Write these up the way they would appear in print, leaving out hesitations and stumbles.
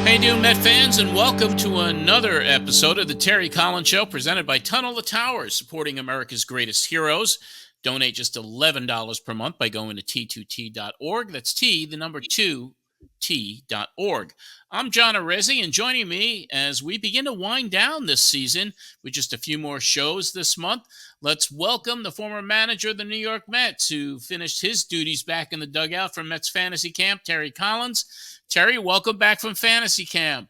How you doing, Met fans, and welcome to another episode of the Terry Collins Show, presented by Tunnel to Towers, supporting America's greatest heroes. Donate just $11 per month by going to t2t.org. That's T, the number 2, t.org. I'm John Arezzi, and joining me as we begin to wind down this season with just a few more shows this month, let's welcome the former manager of the New York Mets, who finished his duties back in the dugout from Mets Fantasy Camp, Terry Collins. Terry, welcome back from Fantasy Camp.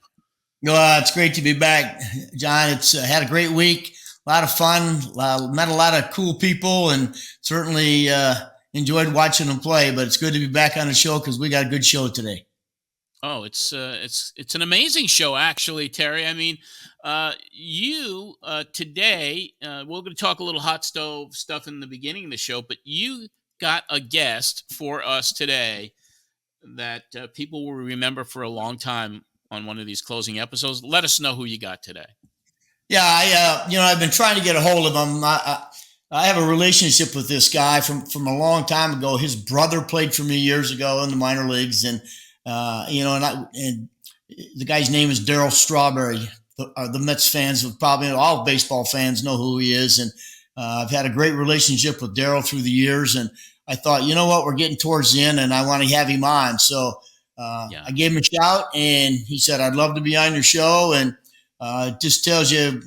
It's great to be back, John. It's had a great week, a lot of fun, met a lot of cool people, and certainly enjoyed watching them play. But it's good to be back on the show because we got a good show today. Oh, it's an amazing show, actually, Terry. I mean, you today, we're going to talk a little hot stove stuff in the beginning of the show, but you got a guest for us today that people will remember for a long time on one of these closing episodes. Let us know who you got today. Yeah, I've been trying to get a hold of him. I have a relationship with this guy from a long time ago. His brother played for me years ago in the minor leagues, and the guy's name is Darryl Strawberry. The Mets fans, probably all baseball fans, know who he is, and I've had a great relationship with Darryl through the years, and I thought, you know what, we're getting towards the end, and I want to have him on. So I gave him a shout, and he said, I'd love to be on your show. And it just tells you,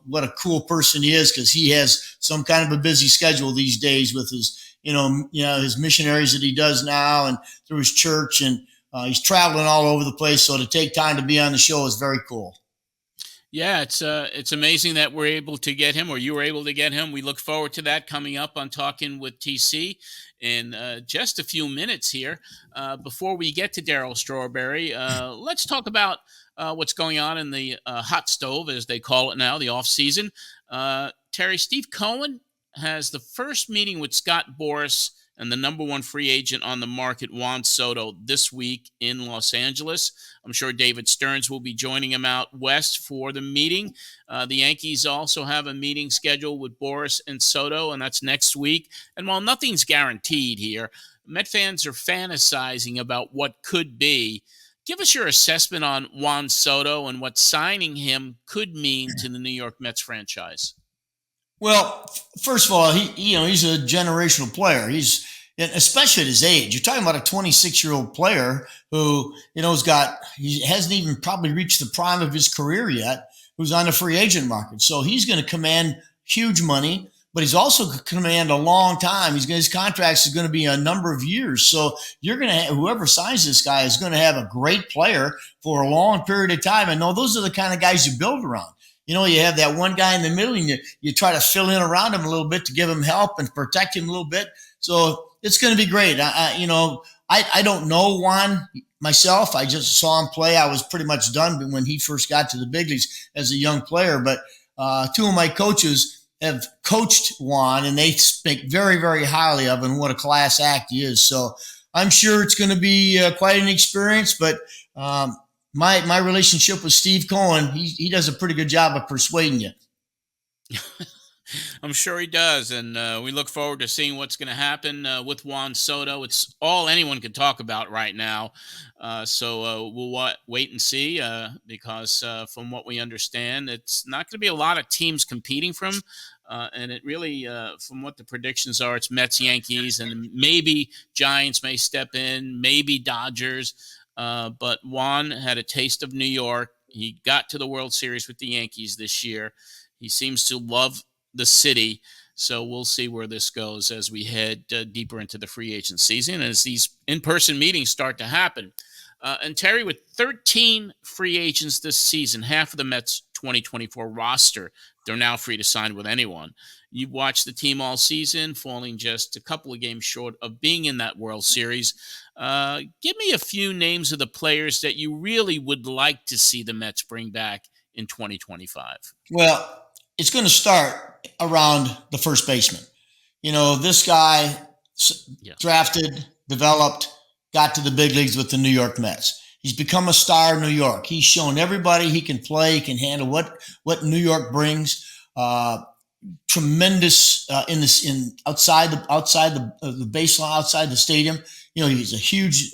what a cool person he is, because he has some kind of a busy schedule these days with his, his missionaries that he does now and through his church. And he's traveling all over the place. So to take time to be on the show is very cool. Yeah, it's amazing that we're able to get him, or you were able to get him. We look forward to that coming up on Talking with TC in just a few minutes here. Before we get to Darryl Strawberry, let's talk about what's going on in the hot stove, as they call it now, the off-season. Terry, Steve Cohen has the first meeting with Scott Boras and the number one free agent on the market, Juan Soto, this week in Los Angeles. I'm sure David Stearns will be joining him out west for the meeting. The Yankees also have a meeting scheduled with Boras and Soto, and that's next week. And while nothing's guaranteed here, Met fans are fantasizing about what could be. Give us your assessment on Juan Soto and what signing him could mean to the New York Mets franchise. Well, first of all, he's a generational player. Especially at his age. You're talking about a 26-year-old player who, he hasn't even probably reached the prime of his career yet, who's on the free agent market. So he's going to command huge money, but he's also going to command a long time. His contract is going to be a number of years. So you're going to whoever signs this guy is going to have a great player for a long period of time. And no, those are the kind of guys you build around. You have that one guy in the middle, and you try to fill in around him a little bit to give him help and protect him a little bit. So it's going to be great. I don't know Juan myself. I just saw him play. I was pretty much done when he first got to the big leagues as a young player. But two of my coaches have coached Juan, and they speak very, very highly of him, what a class act he is. So I'm sure it's going to be quite an experience. But my relationship with Steve Cohen, he does a pretty good job of persuading you. I'm sure he does, and we look forward to seeing what's going to happen with Juan Soto. It's all anyone can talk about right now, so we'll wait and see because from what we understand, it's not going to be a lot of teams competing for him, and it really, from what the predictions are, it's Mets, Yankees, and maybe Giants may step in, maybe Dodgers, but Juan had a taste of New York. He got to the World Series with the Yankees this year. He seems to love the city. So we'll see where this goes as we head deeper into the free agent season, as these in-person meetings start to happen. And Terry, with 13 free agents this season, half of the Mets 2024 roster, they're now free to sign with anyone. You've watched the team all season, falling just a couple of games short of being in that World Series. Give me a few names of the players that you really would like to see the Mets bring back in 2025. Well, it's going to start around the first baseman. This guy drafted, developed, got to the big leagues with the New York Mets. He's become a star in New York. He's shown everybody he can play, he can handle what New York brings. tremendous in outside the baseline, outside the stadium. He's a huge.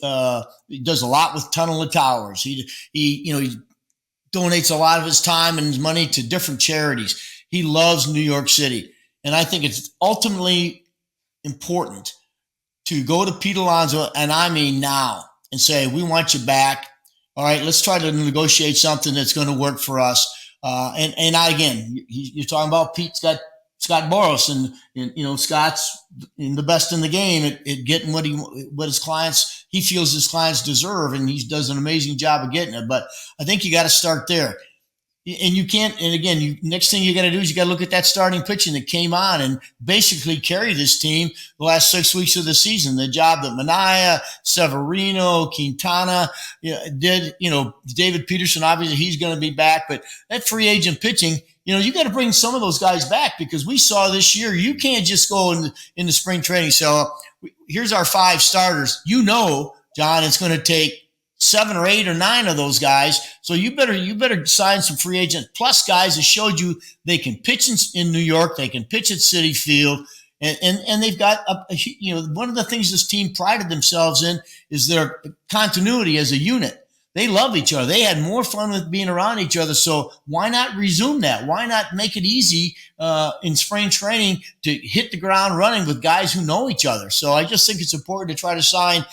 He does a lot with Tunnel of Towers. He donates a lot of his time and his money to different charities. He loves New York City, and I think it's ultimately important to go to Pete Alonso, and I mean now, and say, we want you back. All right, let's try to negotiate something that's going to work for us. And again, you're talking about Pete's got Scott Boras, and Scott's the best in the game at getting what his clients, he feels his clients deserve, and he does an amazing job of getting it. But I think you got to start there. And you can't, and again, next thing you got to do is you got to look at that starting pitching that came on and basically carry this team the last 6 weeks of the season. The job that Manaea, Severino, Quintana did. David Peterson, obviously he's going to be back, but that free agent pitching, you got to bring some of those guys back, because we saw this year you can't just go into spring training. So here's our 5 starters. John, it's going to take 7 or 8 or 9 of those guys. So you better sign some free agent plus guys that showed you they can pitch in New York, they can pitch at Citi Field, and they've got one of the things this team prided themselves in is their continuity as a unit. They love each other. They had more fun with being around each other. So why not resume that? Why not make it easy in spring training to hit the ground running with guys who know each other? So I just think it's important to try to sign,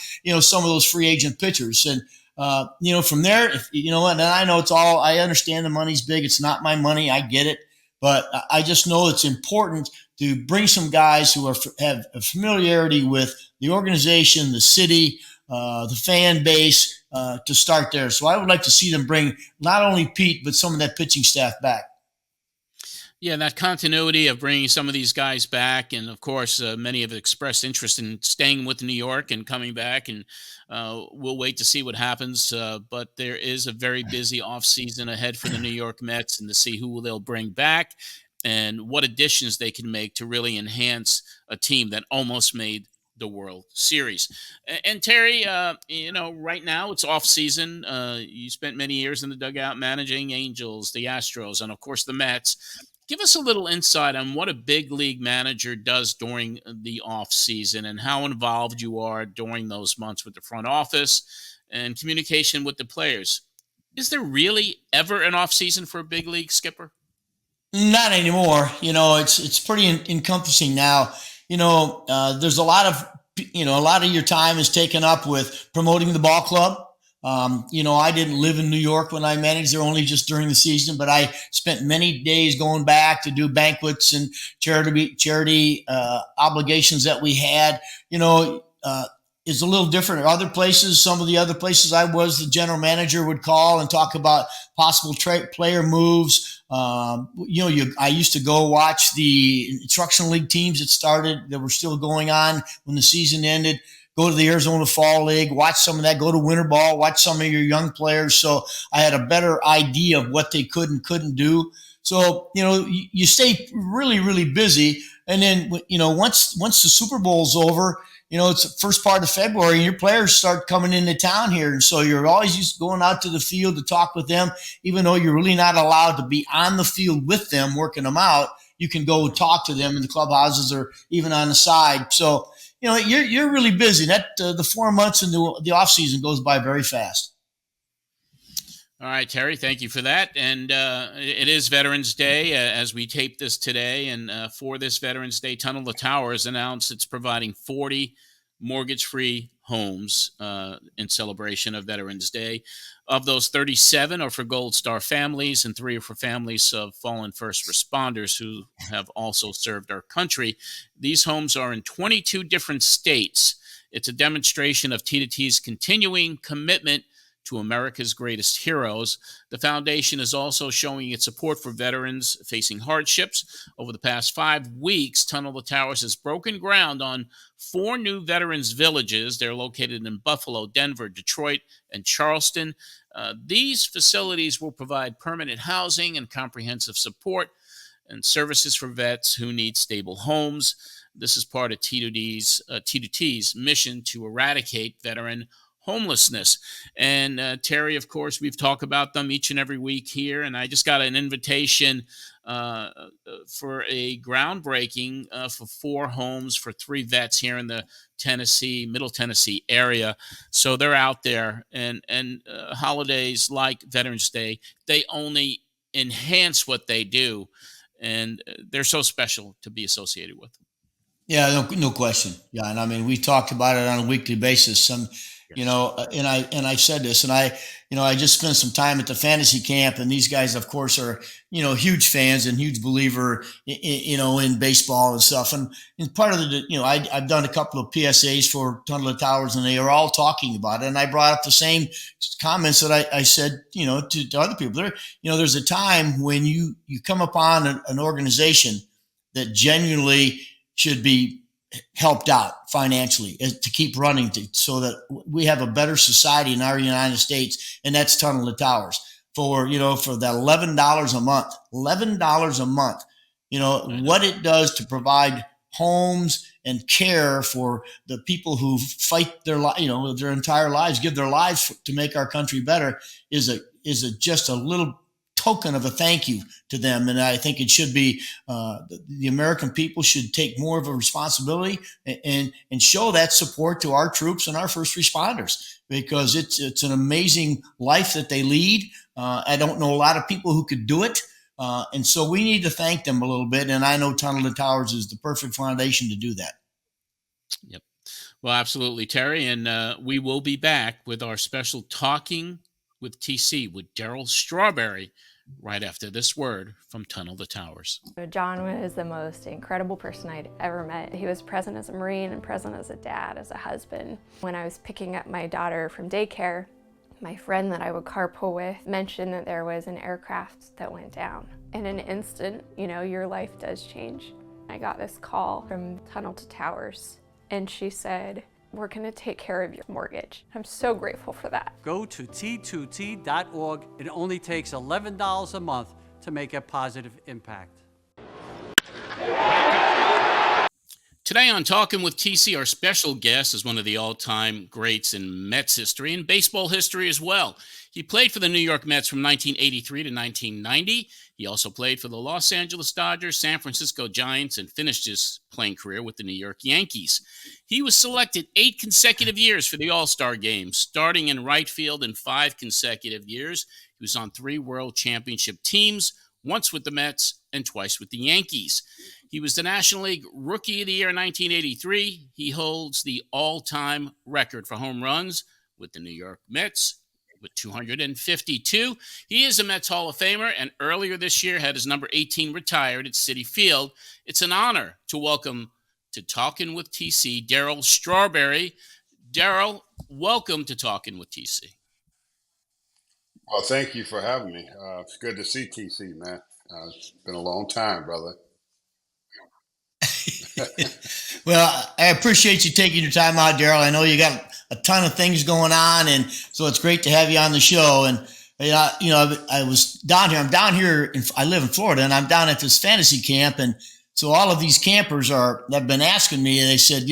some of those free agent pitchers. And, from there, and I know I understand the money's big. It's not my money. I get it. But I just know it's important to bring some guys who have a familiarity with the organization, the city, the fan base, to start there. So I would like to see them bring not only Pete, but some of that pitching staff back. Yeah, that continuity of bringing some of these guys back, and of course, many have expressed interest in staying with New York and coming back, and we'll wait to see what happens. But there is a very busy offseason ahead for the New York Mets, and to see who they'll bring back and what additions they can make to really enhance a team that almost made the World Series. And Terry, right now it's off season. You spent many years in the dugout managing Angels, the Astros, and of course the Mets. Give us a little insight on what a big league manager does during the off season and how involved you are during those months with the front office and communication with the players. Is there really ever an off season for a big league skipper? Not anymore. It's pretty encompassing now. There's a lot of your time is taken up with promoting the ball club. I didn't live in New York when I managed there, only just during the season, but I spent many days going back to do banquets and charity obligations that we had. Is a little different. Other places, some of the other places I was the general manager would call and talk about possible player moves. I used to go watch the instructional league teams that were still going on when the season ended. Go to the Arizona Fall League, watch some of that, go to winter ball, watch some of your young players. So I had a better idea of what they could and couldn't do. So, you stay really, really busy. And then, once the Super Bowl's over, it's the first part of February and your players start coming into town here. And so you're always just going out to the field to talk with them, even though you're really not allowed to be on the field with them, working them out. You can go talk to them in the clubhouses or even on the side. So, you're really busy. That the 4 months in the off season goes by very fast. All right, Terry, thank you for that. And it is Veterans Day as we tape this today. And for this Veterans Day, Tunnel of Towers announced it's providing 40 mortgage-free homes in celebration of Veterans Day. Of those, 37 are for Gold Star families and 3 are for families of fallen first responders who have also served our country. These homes are in 22 different states. It's a demonstration of T2T's continuing commitment to America's greatest heroes. The foundation is also showing its support for veterans facing hardships. Over the past 5 weeks, Tunnel of Towers has broken ground on 4 new veterans villages. They're located in Buffalo, Denver, Detroit, and Charleston. These facilities will provide permanent housing and comprehensive support and services for vets who need stable homes. This is part of T2T's mission to eradicate veteran homelessness. And Terry, of course, we've talked about them each and every week here. And I just got an invitation for a groundbreaking for 4 homes for 3 vets here in the Middle Tennessee area. So they're out there, and holidays like Veterans Day, they only enhance what they do, and they're so special to be associated with. Yeah, no question. Yeah, and I mean, we talked about it on a weekly basis. Yes. And I said this, and I just spent some time at the fantasy camp, and these guys, of course, are huge fans and huge believer, in baseball and stuff. And part of I've done a couple of PSAs for Tunnel of Towers, and they are all talking about it. And I brought up the same comments that I said, to other people. There's a time when you come upon an organization that genuinely should be helped out financially to keep running so that we have a better society in our United States. And that's Tunnel to Towers for that $11 a month, what it does to provide homes and care for the people who fight their entire lives, give their lives to make our country better is just a little token of a thank you to them. And I think it should be the American people should take more of a responsibility and show that support to our troops and our first responders, because it's an amazing life that they lead. I don't know a lot of people who could do it. And so we need to thank them a little bit. And I know Tunnel to Towers is the perfect foundation to do that. Yep. Well, absolutely, Terry. And we will be back with our special Talking with TC with Darryl Strawberry right after this word from Tunnel to Towers. John was the most incredible person I'd ever met. He was present as a Marine and present as a dad, as a husband. When I was picking up my daughter from daycare, my friend that I would carpool with mentioned that there was an aircraft that went down. In an instant, your life does change. I got this call from Tunnel to Towers, and she said, "We're going to take care of your mortgage." I'm so grateful for that. Go to T2T.org. It only takes $11 a month to make a positive impact. Today on Talking with TC, our special guest is one of the all-time greats in Mets history and baseball history as well. He played for the New York Mets from 1983 to 1990. He also played for the Los Angeles Dodgers, San Francisco Giants, and finished his playing career with the New York Yankees. He was selected 8 consecutive years for the All-Star Game, starting in right field in 5 consecutive years. He was on 3 World Championship teams, once with the Mets and twice with the Yankees. He was the National League Rookie of the Year in 1983. He holds the all-time record for home runs with the New York Mets with 252. He is a Mets Hall of Famer, and earlier this year had his number 18 retired at Citi Field. It's an honor to welcome to Talking with TC, Darryl Strawberry. Darryl, welcome to Talking with TC. Well, thank you for having me. It's good to see TC, man. It's been a long time, brother. Well, I appreciate you taking your time out, Darryl. I know you got a ton of things going on, and so it's great to have you on the show. And I was down here. I'm down here. I live in Florida, and I'm down at this fantasy camp. And so all of these campers have been asking me. And they said,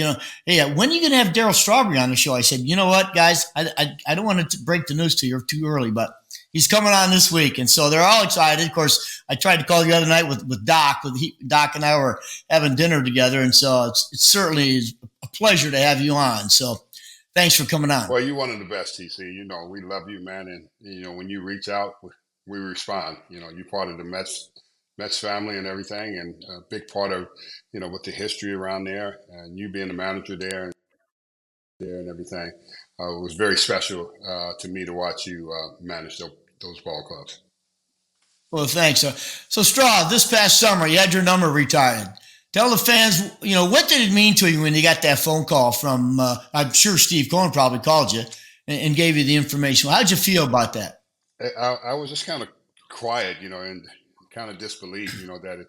hey, when are you going to have Darryl Strawberry on the show? I said, you know what, guys, I don't want to break the news to you too early, but he's coming on this week. And so they're all excited. Of course, I tried to call the other night with Doc. Doc and I were having dinner together. And so it certainly is a pleasure to have you on. So thanks for coming on. Well, you're one of the best, TC. We love you, man. And, when you reach out, we respond. You're part of the Mets family and everything, and a big part of, with the history around there, and you being the manager there and everything. It was very special to me to watch you manage those ball clubs. Well, thanks. So Straw, this past summer, you had your number retired. Tell the fans, what did it mean to you when you got that phone call from, I'm sure Steve Cohen probably called you and gave you the information. How'd you feel about that? I was just kind of quiet, and kind of disbelief, that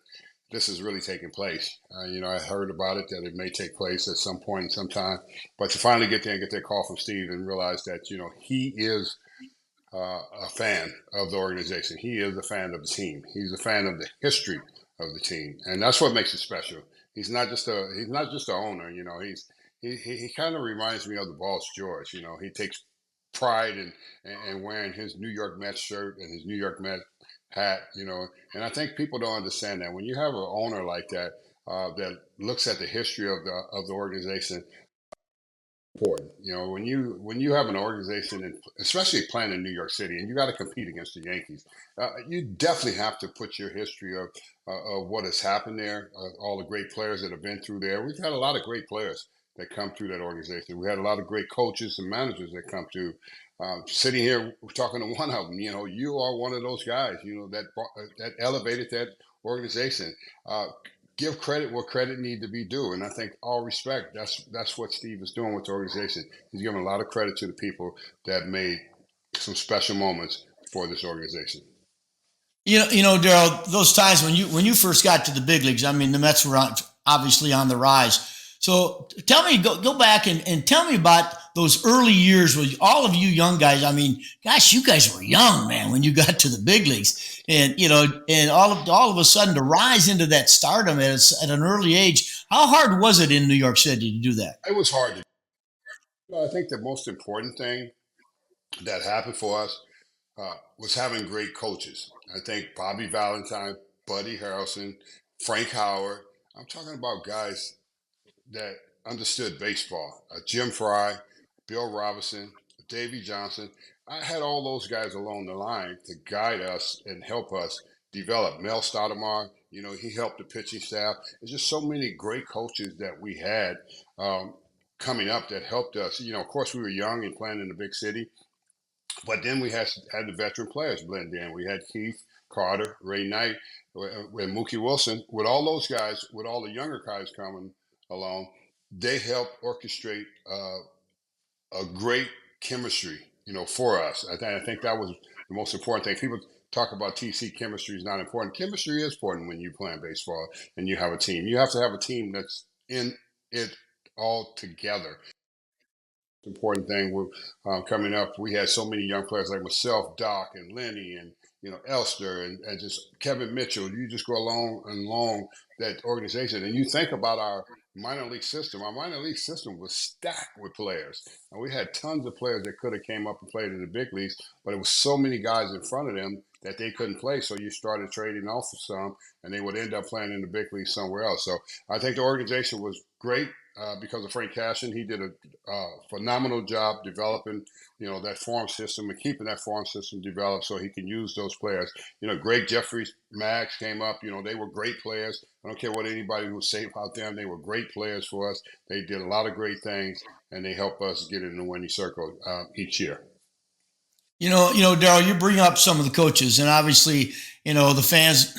this is really taking place. I heard about it, that it may take place at some point in some time, but to finally get there and get that call from Steve and realize that, he is a fan of the organization. He is a fan of the team. He's a fan of the history of the team, and that's what makes it special. He's not just a owner. He kind of reminds me of the boss George. He takes pride and wearing his New York Mets shirt and his New York Mets hat, and I think people don't understand that when you have an owner like that that looks at the history of the organization. Important, when you have an organization, and especially playing in New York City, and you got to compete against the Yankees, you definitely have to put your history of what has happened there, all the great players that have been through there. We've had a lot of great players that come through that organization. We had a lot of great coaches and managers that come through. Sitting here, we're talking to one of them. You are one of those guys. That elevated that organization. Give credit where credit need to be due, and I think all respect. That's what Steve is doing with the organization. He's giving a lot of credit to the people that made some special moments for this organization. Darryl, those times when you first got to the big leagues, I mean, the Mets were obviously on the rise. So tell me, go back and tell me about those early years with all of you young guys. I mean, gosh, you guys were young, man, when you got to the big leagues, and all of a sudden to rise into that stardom at an early age. How hard was it in New York City to do that? It was hard to. I think the most important thing that happened for us was having great coaches. I think Bobby Valentine, Buddy Harrelson, Frank Howard. I'm talking about guys that understood baseball. Jim Fry, Bill Robinson, Davey Johnson. I had all those guys along the line to guide us and help us develop. Mel Stoudemire, he helped the pitching staff. There's just so many great coaches that we had coming up that helped us. Of course, we were young and playing in the big city, but then we had the veteran players blend in. We had Keith Carter, Ray Knight, with Mookie Wilson. With all those guys, with all the younger guys coming along, they helped orchestrate a great chemistry, for us. I think that was the most important thing. People talk about TC chemistry is not important. Chemistry is important when you're playing baseball and you have a team. You have to have a team that's in it all together. Important thing with coming up, we had so many young players like myself, Doc, and Lenny, and Elster, and just Kevin Mitchell. You just go along that organization, and you think about our minor league system. Our minor league system was stacked with players, and we had tons of players that could have came up and played in the big leagues, but it was so many guys in front of them that they couldn't play. So you started trading off of some, and they would end up playing in the big leagues somewhere else. So I think the organization was great. Because of Frank Cashin, he did a phenomenal job developing, that farm system and keeping that farm system developed so he can use those players. Greg Jeffries, Max came up. They were great players. I don't care what anybody would say about them. They were great players for us. They did a lot of great things, and they helped us get in the winning circle each year. Darryl, you bring up some of the coaches, and obviously, the fans,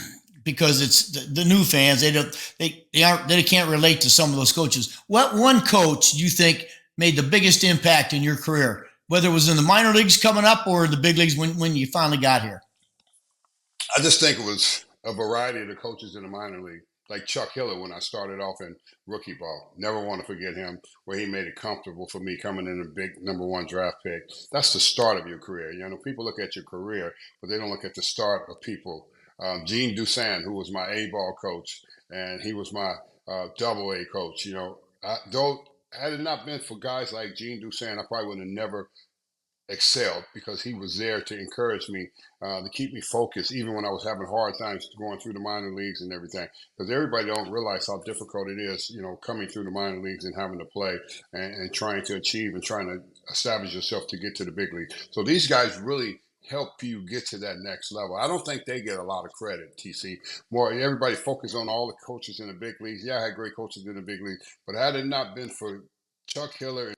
because it's the new fans, they can't relate to some of those coaches. What one coach do you think made the biggest impact in your career, whether it was in the minor leagues coming up or the big leagues when you finally got here? I just think it was a variety of the coaches in the minor league, like Chuck Hiller when I started off in rookie ball. Never want to forget him, where he made it comfortable for me coming in a big #1 draft pick. That's the start of your career. People look at your career, but they don't look at the start of people. Gene Dusan, who was my A-ball coach, and he was my AA coach. Had it not been for guys like Gene Dusan, I probably would have never excelled, because he was there to encourage me, to keep me focused, even when I was having hard times going through the minor leagues and everything. Because everybody don't realize how difficult it is, coming through the minor leagues and having to play and trying to achieve and trying to establish yourself to get to the big league. So these guys really help you get to that next level. I don't think they get a lot of credit, TC. More everybody focus on all the coaches in the big leagues. Yeah, I had great coaches in the big leagues, but had it not been for Chuck Hiller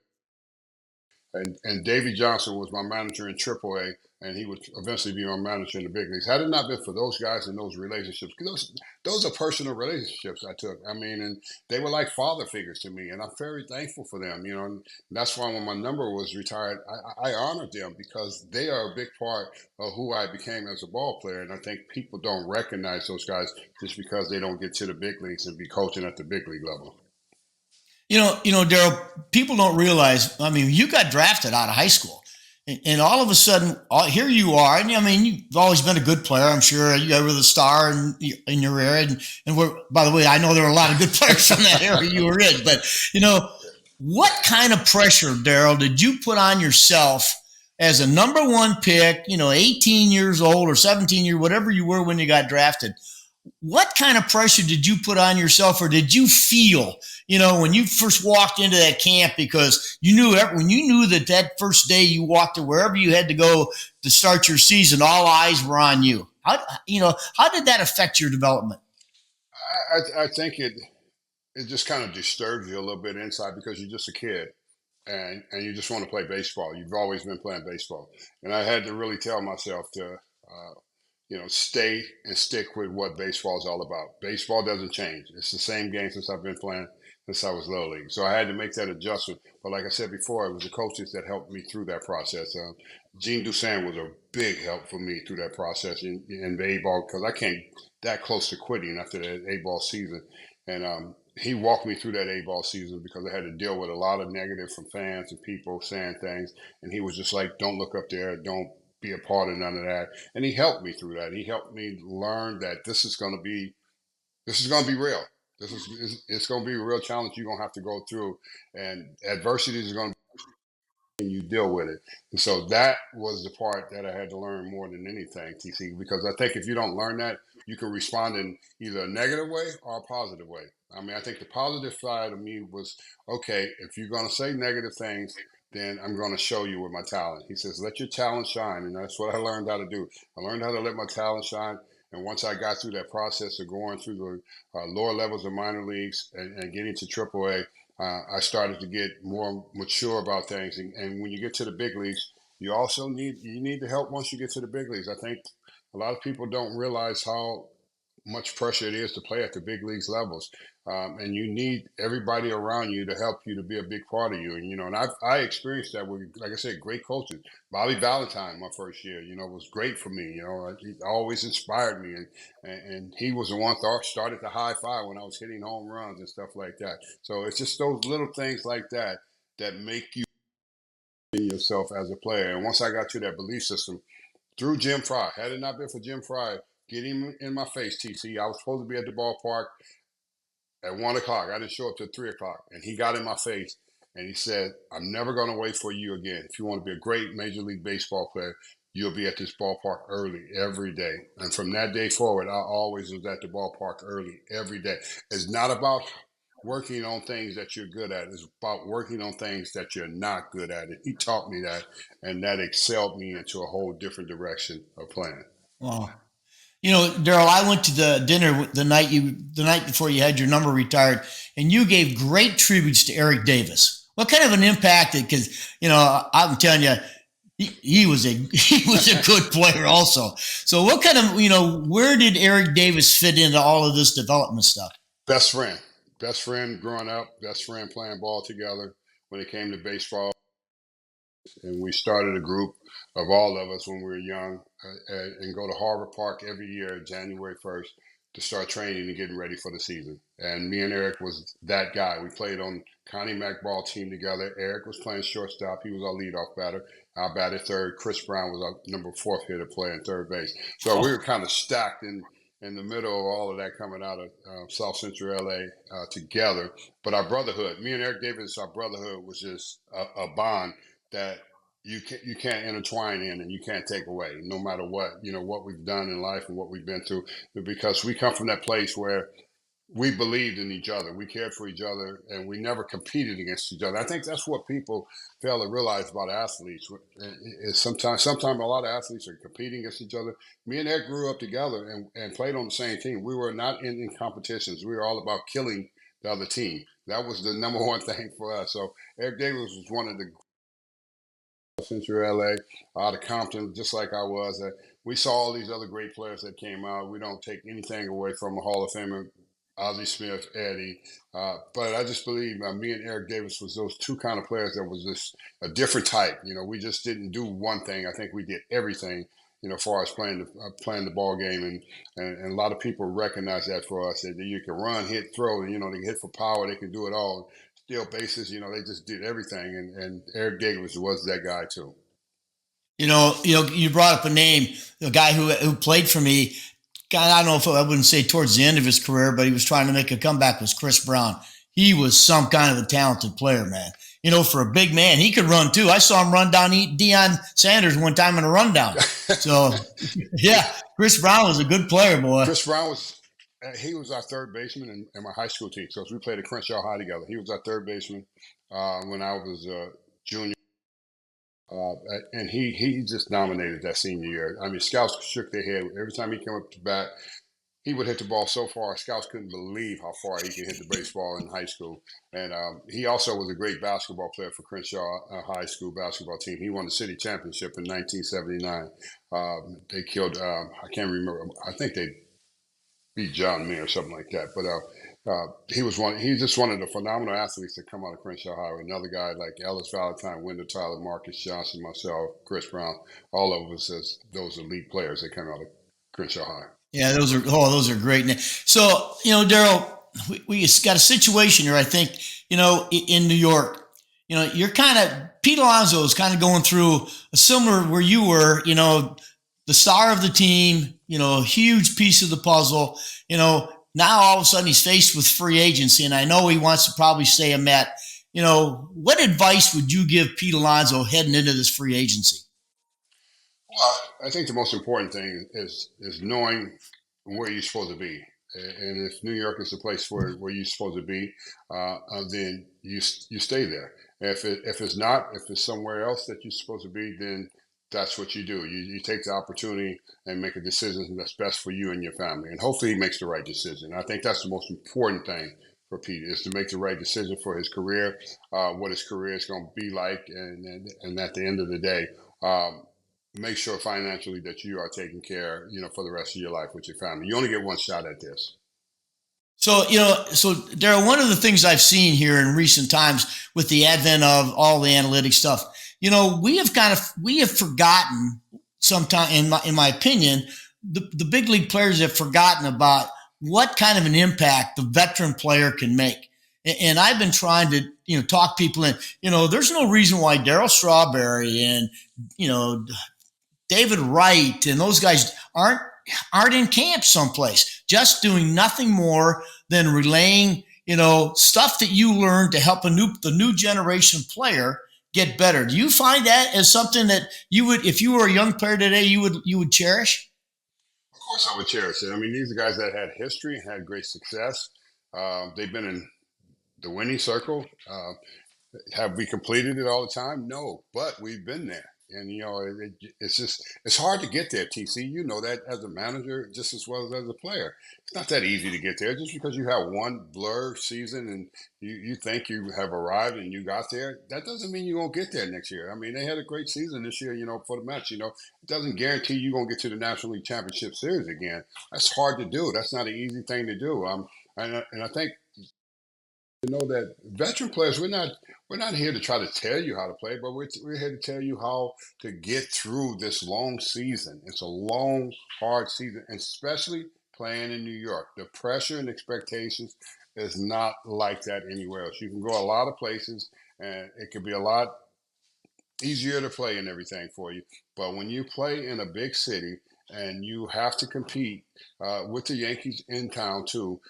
and Davey Johnson was my manager in AAA, and he would eventually be my manager in the big leagues. Had it not been for those guys and those relationships, because those are personal relationships I took. I mean, and they were like father figures to me, and I'm very thankful for them. And that's why when my number was retired, I honored them, because they are a big part of who I became as a ball player. And I think people don't recognize those guys just because they don't get to the big leagues and be coaching at the big league level. Darryl, people don't realize, I mean, you got drafted out of high school, and all of a sudden, here you are. And I mean, you've always been a good player, I'm sure. You were the star in your area. And by the way, I know there were a lot of good players from that area you were in. But, what kind of pressure, Darryl, did you put on yourself as a number one pick, 18 years old or 17 years, whatever you were when you got drafted. What kind of pressure did you put on yourself, or did you feel, when you first walked into that camp? Because when you knew that first day you walked to wherever you had to go to start your season, all eyes were on you. How did that affect your development? I think it just kind of disturbs you a little bit inside because you're just a kid and you just want to play baseball. You've always been playing baseball. And I had to really tell myself to, stay and stick with what baseball is all about. Baseball doesn't change. It's the same game since I've been playing since I was little league. So I had to make that adjustment. But like I said before, it was the coaches that helped me through that process. Gene Dusan was a big help for me through that process in the A-ball, because I came that close to quitting after that A-ball season. And he walked me through that A-ball season because I had to deal with a lot of negative from fans and people saying things. And he was just like, don't look up there, don't be a part of none of that. And he helped me through that. He helped me learn that this is going to be real. It's going to be a real challenge you're going to have to go through, and adversity is going to be, and you deal with it. And so that was the part that I had to learn more than anything, TC, because I think if you don't learn that, you can respond in either a negative way or a positive way. I mean, I think the positive side of me was, okay, if you're going to say negative things, then I'm going to show you with my talent. He says, let your talent shine. And that's what I learned how to do. I learned how to let my talent shine. And once I got through that process of going through the lower levels of minor leagues and getting to AAA, I started to get more mature about things. And when you get to the big leagues, you also need the help once you get to the big leagues. I think a lot of people don't realize how much pressure it is to play at the big leagues levels. And you need everybody around you to help you to be a big part of you. And I experienced that with, like I said, great coaches. Bobby Valentine, my first year, was great for me. He always inspired me. And he was the one that started the high five when I was hitting home runs and stuff like that. So it's just those little things like that that make you yourself as a player. And once I got to that belief system through Jim Fry, had it not been for Jim Fry getting in my face, TC, I was supposed to be at the ballpark at 1 o'clock. I didn't show up till 3 o'clock. And he got in my face and he said, I'm never going to wait for you again. If you want to be a great Major League Baseball player, you'll be at this ballpark early every day. And from that day forward, I always was at the ballpark early every day. It's not about working on things that you're good at. It's about working on things that you're not good at. And he taught me that, and that excelled me into a whole different direction of playing. Wow. Darryl, I went to the dinner the night before you had your number retired, and you gave great tributes to Eric Davis. What kind of an impact? Because I'm telling you, he was a good player also. So what kind of where did Eric Davis fit into all of this development stuff? Best friend growing up, best friend playing ball together when it came to baseball. And we started a group of all of us when we were young and go to Harbor Park every year, January 1st, to start training and getting ready for the season. And me and Eric was that guy. We played on Connie Mack ball team together. Eric was playing shortstop. He was our leadoff batter. I batted third. Chris Brown was our number 4 hitter playing third base. So we were kind of stacked in the middle of all of that coming out of South Central LA together. But our brotherhood, me and Eric Davis, our brotherhood was just a bond that you can't intertwine in and you can't take away, no matter what, what we've done in life and what we've been through, because we come from that place where we believed in each other, we cared for each other, and we never competed against each other. I think that's what people fail to realize about athletes. Is sometimes a lot of athletes are competing against each other. Me and Eric grew up together and played on the same team. We were not in competitions. We were all about killing the other team. That was the number one thing for us. So Eric Davis was one of the Central LA, out of Compton, just like I was. We saw all these other great players that came out. We don't take anything away from a Hall of Famer, Ozzie Smith, Eddie. But I just believe me and Eric Davis was those two kind of players that was just a different type. We just didn't do one thing. I think we did everything, as far as playing the ball game. And a lot of people recognize that for us, that you can run, hit, throw, and, they can hit for power. They can do it all. Steal bases, they just did everything, and Eric Davis was that guy too. You brought up a name, a guy who played for me. God, I don't know if I wouldn't say towards the end of his career, but he was trying to make a comeback. Was Chris Brown? He was some kind of a talented player, man. for a big man. He could run too. I saw him run down Deion Sanders one time in a rundown. So, yeah, Chris Brown was a good player, boy. Chris Brown he was our third baseman in my high school team. So we played at Crenshaw High together. He was our third baseman when I was a junior. And he just dominated that senior year. I mean, scouts shook their head every time he came up to bat. He would hit the ball so far, scouts couldn't believe how far he could hit the baseball in high school. And he also was a great basketball player for Crenshaw High School basketball team. He won the city championship in 1979. They killed, I can't remember, I think they beat John May or something like that. But he's just one of the phenomenal athletes that come out of Crenshaw High. Another guy like Ellis Valentine, Wendell Tyler, Marcus Johnson, myself, Chris Brown, all of us as those elite players that come out of Crenshaw High. Yeah, those are great. So, Darryl, we got a situation here, I think, in New York. You're Pete Alonso is kind of going through a similar where you were, the star of the team, huge piece of the puzzle. Now all of a sudden he's faced with free agency, and I know he wants to probably stay a Met. What advice would you give Pete Alonso heading into this free agency? Well, I think the most important thing is knowing where you're supposed to be. And if New York is the place where you're supposed to be, then you stay there. If it's not, if it's somewhere else that you're supposed to be, then that's what you do. You take the opportunity and make a decision that's best for you and your family. And hopefully he makes the right decision. I think that's the most important thing for Pete, is to make the right decision for his career, what his career is going to be like. And at the end of the day, make sure financially that you are taken care, for the rest of your life with your family. You only get one shot at this. So, Darryl, one of the things I've seen here in recent times with the advent of all the analytic stuff, we have forgotten sometime, in my opinion, the big league players have forgotten about what kind of an impact the veteran player can make. And I've been trying to, talk people in, there's no reason why Darryl Strawberry and, David Wright and those guys aren't in camp someplace, just doing nothing more than relaying, stuff that you learned to help the new generation player get better. Do you find that as something that you would, if you were a young player today, you would cherish? Of course I would cherish it. I mean, these are guys that had history, had great success. They've been in the winning circle. Have we completed it all the time? No, but we've been there. And, it's hard to get there, TC. You know that as a manager just as well as a player. It's not that easy to get there. Just because you have one blur season and you think you have arrived and you got there, that doesn't mean you're going to get there next year. I mean, they had a great season this year, for the Mets. It doesn't guarantee you're going to get to the National League Championship Series again. That's hard to do. That's not an easy thing to do. And I think that veteran players, we're not here to try to tell you how to play, but we're here to tell you how to get through this long season. It's a long, hard season, and especially playing in New York. The pressure and expectations is not like that anywhere else. You can go a lot of places, and it could be a lot easier to play and everything for you. But when you play in a big city and you have to compete with the Yankees in town too,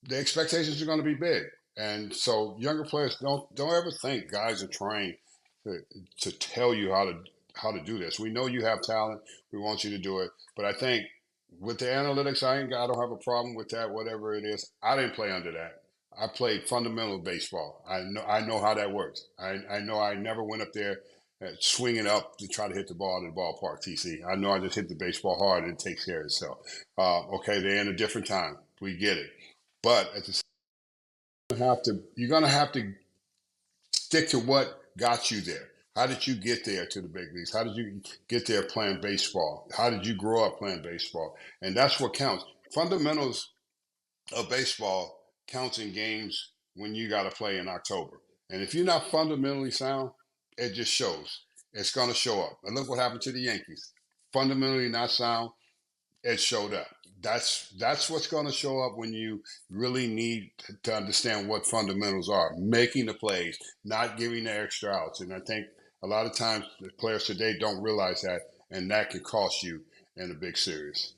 the expectations are going to be big. And so younger players don't ever think guys are trained to tell you how to do this. We know you have talent. We want you to do it. But I think with the analytics, I don't have a problem with that, whatever it is. I didn't play under that. I played fundamental baseball. I know how that works. I know I never went up there swinging up to try to hit the ball in the ballpark, TC. I know I just hit the baseball hard and it takes care of itself. Okay, they're in a different time. We get it. But at the same time, you're going to have to stick to what got you there. How did you get there to the big leagues? How did you get there playing baseball? How did you grow up playing baseball? And that's what counts. Fundamentals of baseball counts in games when you got to play in October. And if you're not fundamentally sound, it just shows. It's going to show up. And look what happened to the Yankees. Fundamentally not sound, it showed up. That's what's going to show up when you really need to understand what fundamentals are. Making the plays, not giving the extra outs. And I think a lot of times the players today don't realize that, and that can cost you in a big series.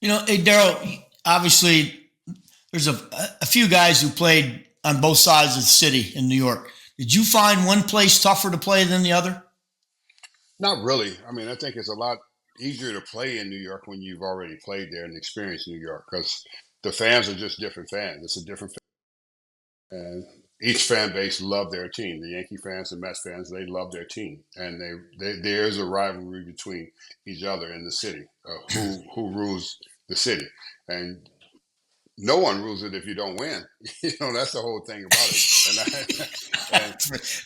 Hey, Darryl, obviously there's a few guys who played on both sides of the city in New York. Did you find one place tougher to play than the other? Not really. I mean, I think it's a lot easier to play in New York when you've already played there and experienced New York because the fans are just different fans. It's a different and each fan base love their team. The Yankee fans, the Mets fans, they love their team, and there's a rivalry between each other in the city. Who rules the city, and no one rules it if you don't win. That's the whole thing about it.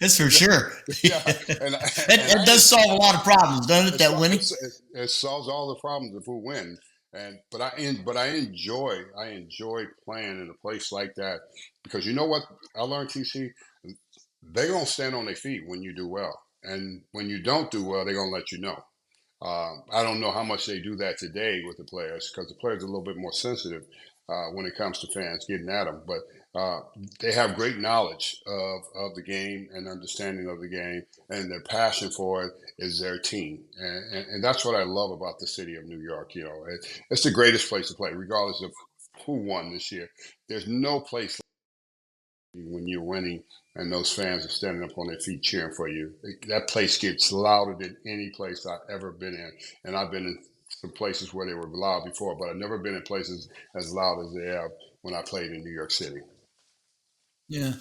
That's for sure. Yeah, It does solve a lot of problems, doesn't it? That winning. It solves all the problems of who wins. But I enjoy playing in a place like that because you know what I learned, TC, they're gonna stand on their feet when you do well, and when you don't do well, they're gonna let you know. I don't know how much they do that today with the players because the players are a little bit more sensitive when it comes to fans getting at them, but they have great knowledge of the game and understanding of the game, and their passion for it is their team, and that's what I love about the city of New York. It's the greatest place to play, regardless of who won this year. There's no place when you're winning and those fans are standing up on their feet cheering for you. That place gets louder than any place I've ever been in, and I've been in some places where they were loud before, but I've never been in places as loud as they have when I played in New York City. Yeah.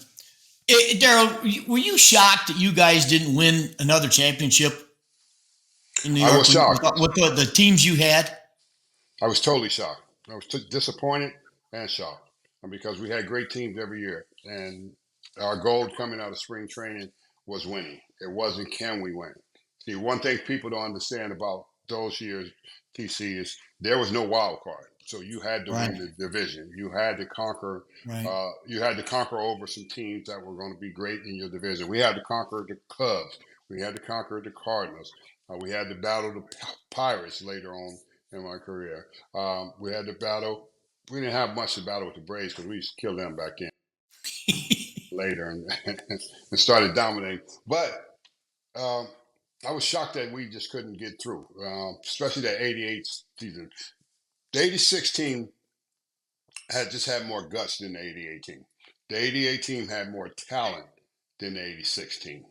Darryl, were you shocked that you guys didn't win another championship in New York? I was shocked. With the teams you had? I was totally shocked. I was disappointed and shocked because we had great teams every year. And our goal coming out of spring training was winning. It wasn't can we win. See, one thing people don't understand about those years, TC, is there was no wild card. So you had to win the division. You had to conquer. You had to conquer over some teams that were going to be great in your division. We had to conquer the Cubs. We had to conquer the Cardinals. We had to battle the Pirates later on in my career. We had to battle. We didn't have much to battle with the Braves because we used to kill them back in later and started dominating. But I was shocked that we just couldn't get through, especially that '88 season. The '86 team had more guts than the '88 team. The '88 team had more talent than the '86 team.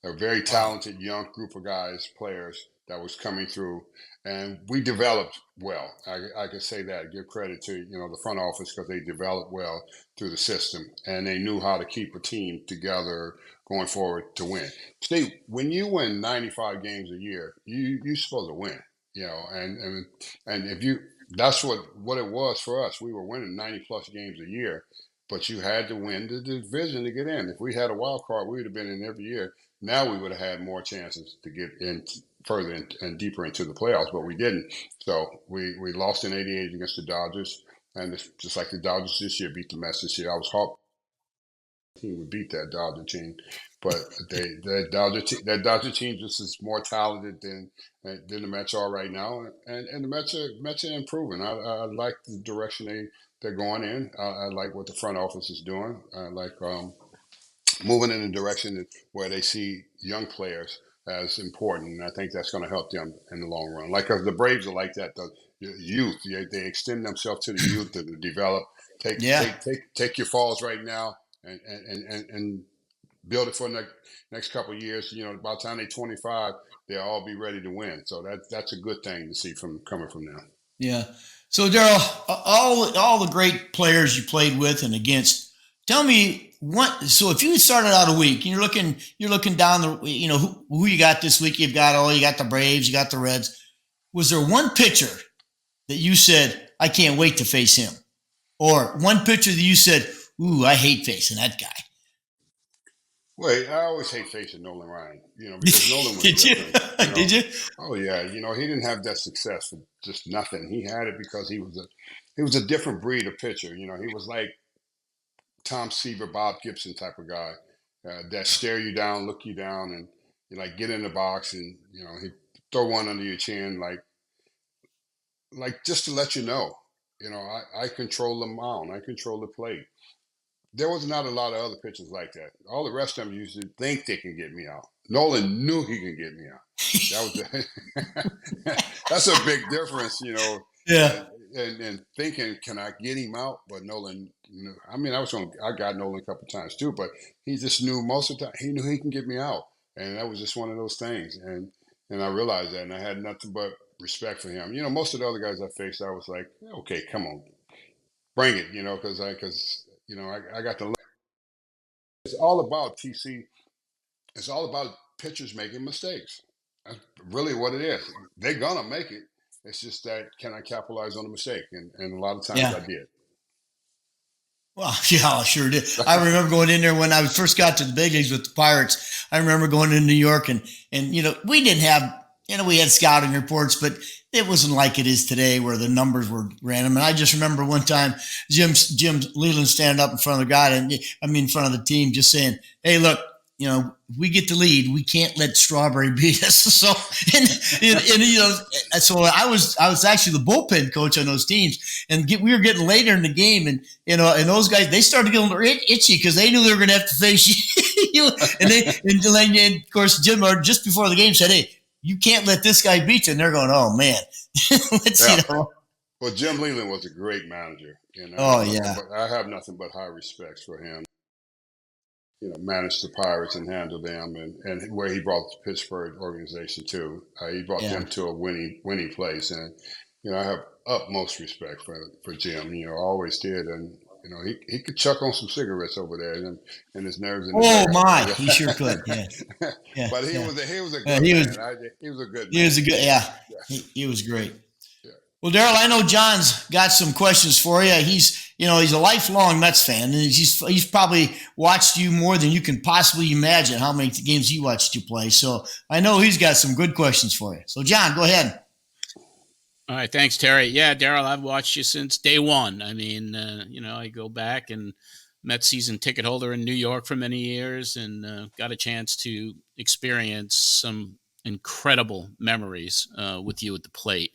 A very talented young group of guys, players that was coming through, and we developed well. I can say that. Give credit to the front office because they developed well through the system, and they knew how to keep a team together going forward to win. Steve, when you win 95 games a year, you're supposed to win. And if you that's what it was for us. We were winning 90 plus games a year, but you had to win the division to get in. If we had a wild card, we would have been in every year. Now we would have had more chances to get in further and deeper into the playoffs, but we didn't. So we lost in '88 against the Dodgers, and it's just like the Dodgers this year beat the Mets this year. I was hoping the team would beat that Dodger team, but that Dodger team just is more talented than the Mets are right now, and the Mets are improving. I like the direction they're going in. I like what the front office is doing. I like moving in a direction where they see young players as important, and I think that's going to help them in the long run. Like the Braves are like that. The youth, they extend themselves to the youth to develop. Take your falls right now and build it for the next couple of years. By the time they're 25, they'll all be ready to win. So that's a good thing to see coming from them. Yeah. So Darryl, all the great players you played with and against. Tell me so if you started out a week and you're looking down who you got this week, you got the Braves, you got the Reds. Was there one pitcher that you said, I can't wait to face him? Or one pitcher that you said, ooh, I hate facing that guy? Well, I always hate facing Nolan Ryan, because Nolan was different. Did you? Oh yeah, he didn't have that success for just nothing. He had it because he was a different breed of pitcher. He was like Tom Seaver, Bob Gibson type of guy that stare you down, look you down, and get in the box and he throw one under your chin, like just to let you know, I control the mound, I control the plate. There was not a lot of other pitchers like that. All the rest of them usually think they can get me out. Nolan knew he can get me out. That was that's a big difference, Yeah. and thinking, can I get him out? But Nolan, I mean, I got Nolan a couple times too, but he just knew most of the time he knew he can get me out, and that was just one of those things. And I realized that, and I had nothing but respect for him. Most of the other guys I faced, I was like, okay, come on, bring it, because I got to. It's all about TC. It's all about pitchers making mistakes. That's really what it is. They're gonna make it. It's just that can I capitalize on the mistake? And a lot of times Yeah. I did. Well, yeah, I sure did. I remember going in there when I first got to the big leagues with the Pirates. I remember going to New York and we didn't have, we had scouting reports, but it wasn't like it is today where the numbers were random. And I just remember one time Jim Leyland standing up in front of the guy, in front of the team, just saying, "Hey, look, we get the lead. We can't let Strawberry beat us." So, so I was actually the bullpen coach on those teams, and we were getting later in the game, and those guys, they started getting itchy because they knew they were going to have to face you. And of course, Jim, just before the game, said, "Hey, you can't let this guy beat you." And they're going, "Oh man." Well, Jim Leyland was a great manager. Oh yeah. But I have nothing but high respect for him. Managed the Pirates and handled them, and where he brought the Pittsburgh organization to. He brought them to a winning place, and I have utmost respect for Jim. I always did, and he could chuck on some cigarettes over there, and his nerves. He sure could. Yeah, yeah. But he was a good man. He was a good man. He was a good. Yeah, he was great. Well, Darryl, I know John's got some questions for you. He's a lifelong Mets fan, and he's probably watched you more than you can possibly imagine how many games he watched you play. So I know he's got some good questions for you. So, John, go ahead. All right, thanks, Terry. Yeah, Darryl, I've watched you since day one. I mean, I go back and Mets season ticket holder in New York for many years, and got a chance to experience some incredible memories with you at the plate.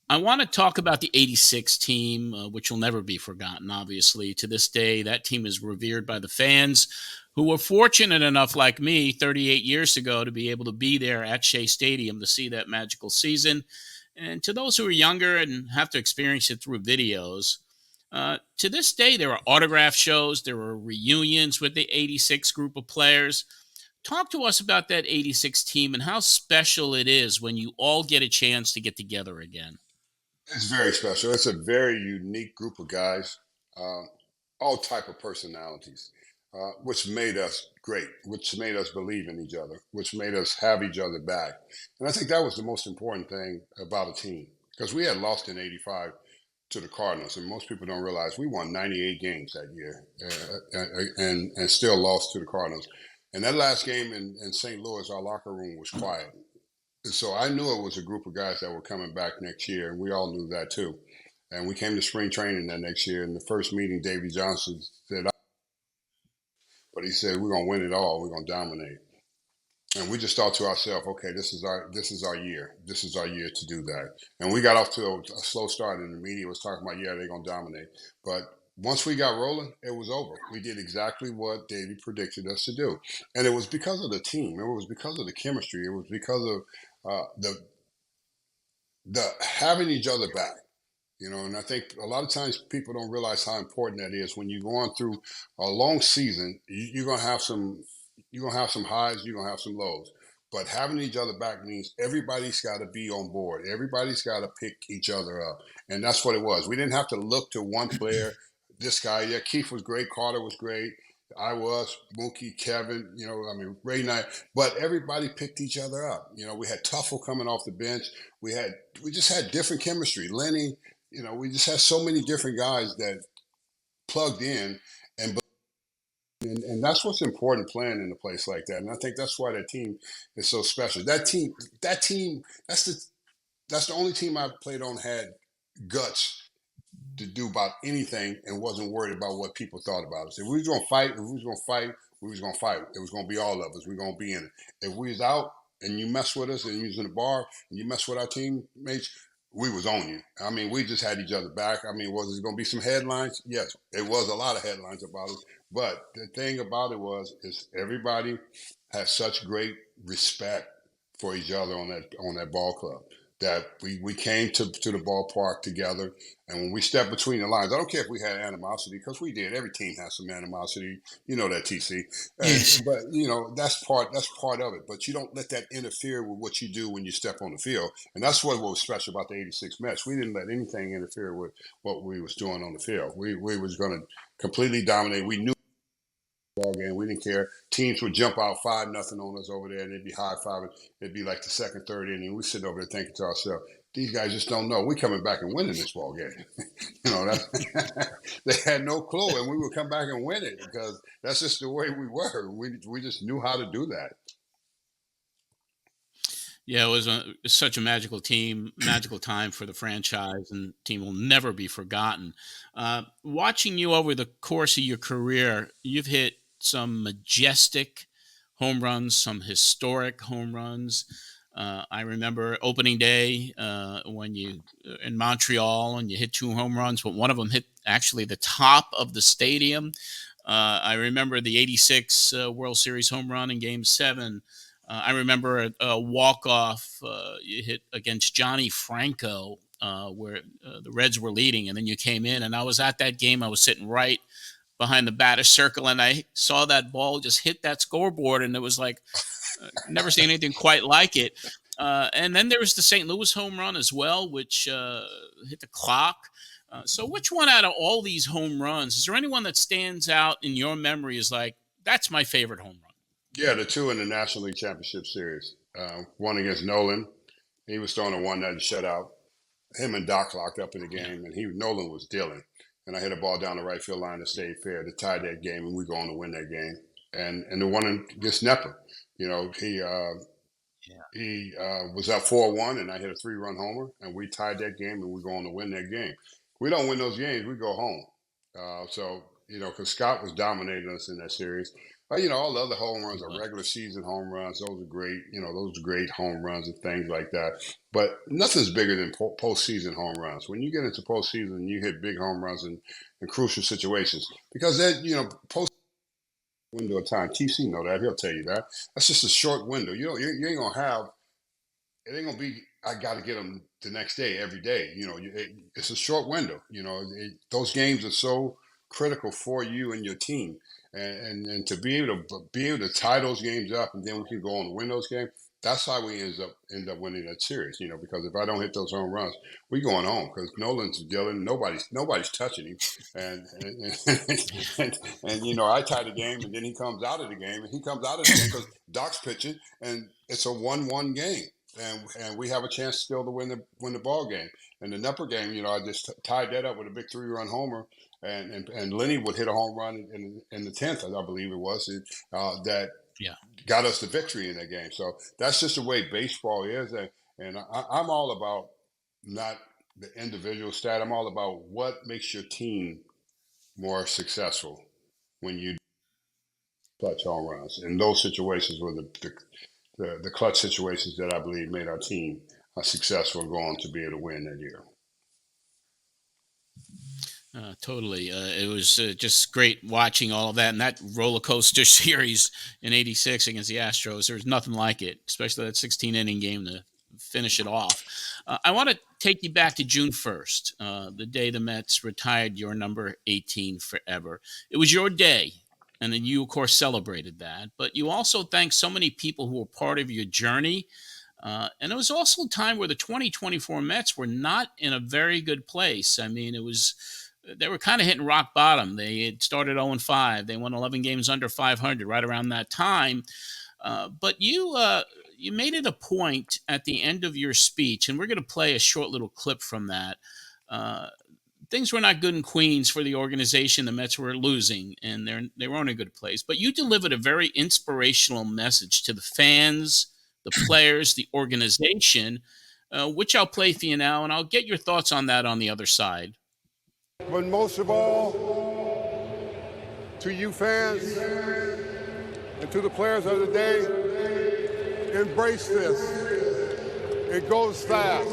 I want to talk about the 86 team, which will never be forgotten, obviously. To this day, that team is revered by the fans who were fortunate enough, like me, 38 years ago, to be able to be there at Shea Stadium to see that magical season. And to those who are younger and have to experience it through videos, to this day, there are autograph shows, there are reunions with the 86 group of players. Talk to us about that 86 team and how special it is when you all get a chance to get together again. It's very special. It's a very unique group of guys, all type of personalities, which made us great, which made us believe in each other, which made us have each other back. And I think that was the most important thing about a team, because we had lost in '85 to the Cardinals, and most people don't realize we won 98 games that year, and still lost to the Cardinals. And that last game in St. Louis, our locker room was quiet. So I knew it was a group of guys that were coming back next year, and we all knew that too. And we came to spring training that next year. In the first meeting, Davey Johnson said, but he said, "We're gonna win it all. We're gonna dominate." And we just thought to ourselves, "Okay, this is our year. This is our year to do that." And we got off to a slow start, and the media was talking about, "Yeah, they're gonna dominate." But once we got rolling, it was over. We did exactly what Davey predicted us to do, and it was because of the team. It was because of the chemistry. It was because of the having each other back, and I think a lot of times people don't realize how important that is. When you're going through a long season, you're gonna have some highs, you're gonna have some lows. But having each other back means everybody's got to be on board. Everybody's got to pick each other up, and that's what it was. We didn't have to look to one player. This guy, yeah, Keith was great, Carter was great. I was, Mookie, Kevin, Ray Knight, but everybody picked each other up. We had Tuffle coming off the bench. We just had different chemistry. Lenny, we just had so many different guys that plugged in, and that's what's important playing in a place like that. And I think that's why that team is so special. That team, that's the only team I played on had guts to do about anything and wasn't worried about what people thought about us. If we was gonna fight, we was gonna fight. It was gonna be all of us. We are gonna be in it. If we was out and you mess with us and you was in the bar and you mess with our teammates, we was on you. I mean, we just had each other back. I mean, was it gonna be some headlines? Yes, it was a lot of headlines about us. But the thing about it is everybody had such great respect for each other on that ball club. that we came to the ballpark together, and when we stepped between the lines, I don't care if we had animosity, because we did. Every team has some animosity, you know that, TC. Yes. But that's part of it. But you don't let that interfere with what you do when you step on the field, and that's what was special about the '86 Mets. We didn't let anything interfere with what we was doing on the field. We was going to completely dominate. We knew ball game. We didn't care. Teams would jump out 5-0 on us over there, and they'd be high fiving. It'd be like the second, third inning. We sit over there thinking to ourselves, these guys just don't know. We're coming back and winning this ball game. They had no clue, and we would come back and win it, because that's just the way we were. We just knew how to do that. Yeah, it was such a magical time for the franchise, and team will never be forgotten. Watching you over the course of your career, you've hit some majestic home runs, some historic home runs. I remember opening day when you in Montreal, and you hit 2 home runs, but one of them hit actually the top of the stadium. I remember the '86 World Series home run in Game 7. I remember a walk-off you hit against Johnny Franco, where the Reds were leading, and then you came in, and I was at that game. I was sitting right behind the batter's circle, and I saw that ball just hit that scoreboard, and it was like never seen anything quite like it. And then there was the St. Louis home run as well, which hit the clock. So which one out of all these home runs, is there anyone that stands out in your memory as like, that's my favorite home run? Yeah, the 2 in the National League Championship Series. One against Nolan. He was throwing a 1-0 shutout. Him and Doc locked up in the game, and Nolan was dealing. And I hit a ball down the right field line to stay fair to tie that game, and we go on to win that game. And the one against Nepper, he was up 4-1, and I hit a 3-run homer, and we tied that game, and we go on to win that game. We don't win those games, we go home. Because Scott was dominating us in that series. All the other home runs are regular season home runs. Those are great. Those are great home runs and things like that. But nothing's bigger than postseason home runs. When you get into postseason, you hit big home runs in crucial situations, because that post window of time. TC know that. He'll tell you that. That's just a short window. You ain't gonna have. It ain't gonna be. I got to get them the next day, every day. It's a short window. Those games are so critical for you and your team. And to be able to tie those games up, and then we can go on to win those games. That's how we end up winning that series. Because if I don't hit those home runs, we going home, because Nolan's dealing. Nobody's touching him. And I tie the game, and then he comes out of the game, because Doc's pitching, and it's a 1-1 game. And we have a chance still to win the ball game. And the Nepper game, I just tied that up with a big 3-run homer, and Lenny would hit a home run in the 10th, I believe it was, that got us the victory in that game. So that's just the way baseball is, and I'm all about not the individual stat. I'm all about what makes your team more successful when you clutch home runs. And those situations were the clutch situations that I believe made our team successful and go on to be able to win that year. Totally. It was just great watching all of that, and that roller coaster series in '86 against the Astros. There's nothing like it, especially that 16-inning game to finish it off. I want to take you back to June 1st, the day the Mets retired your number 18 forever. It was your day. And then you, of course, celebrated that. But you also thanked so many people who were part of your journey. And it was also a time where the 2024 Mets were not in a very good place. I mean, they were kind of hitting rock bottom. They had started 0-5. They won 11 games under 500 right around that time. But you made it a point at the end of your speech, and we're going to play a short little clip from that. Things were not good in Queens for the organization. The Mets were losing, and they were in a good place. But you delivered a very inspirational message to the fans, the players, the organization, which I'll play for you now, and I'll get your thoughts on that on the other side. But most of all, to you fans and to the players of the day, embrace this. It goes fast.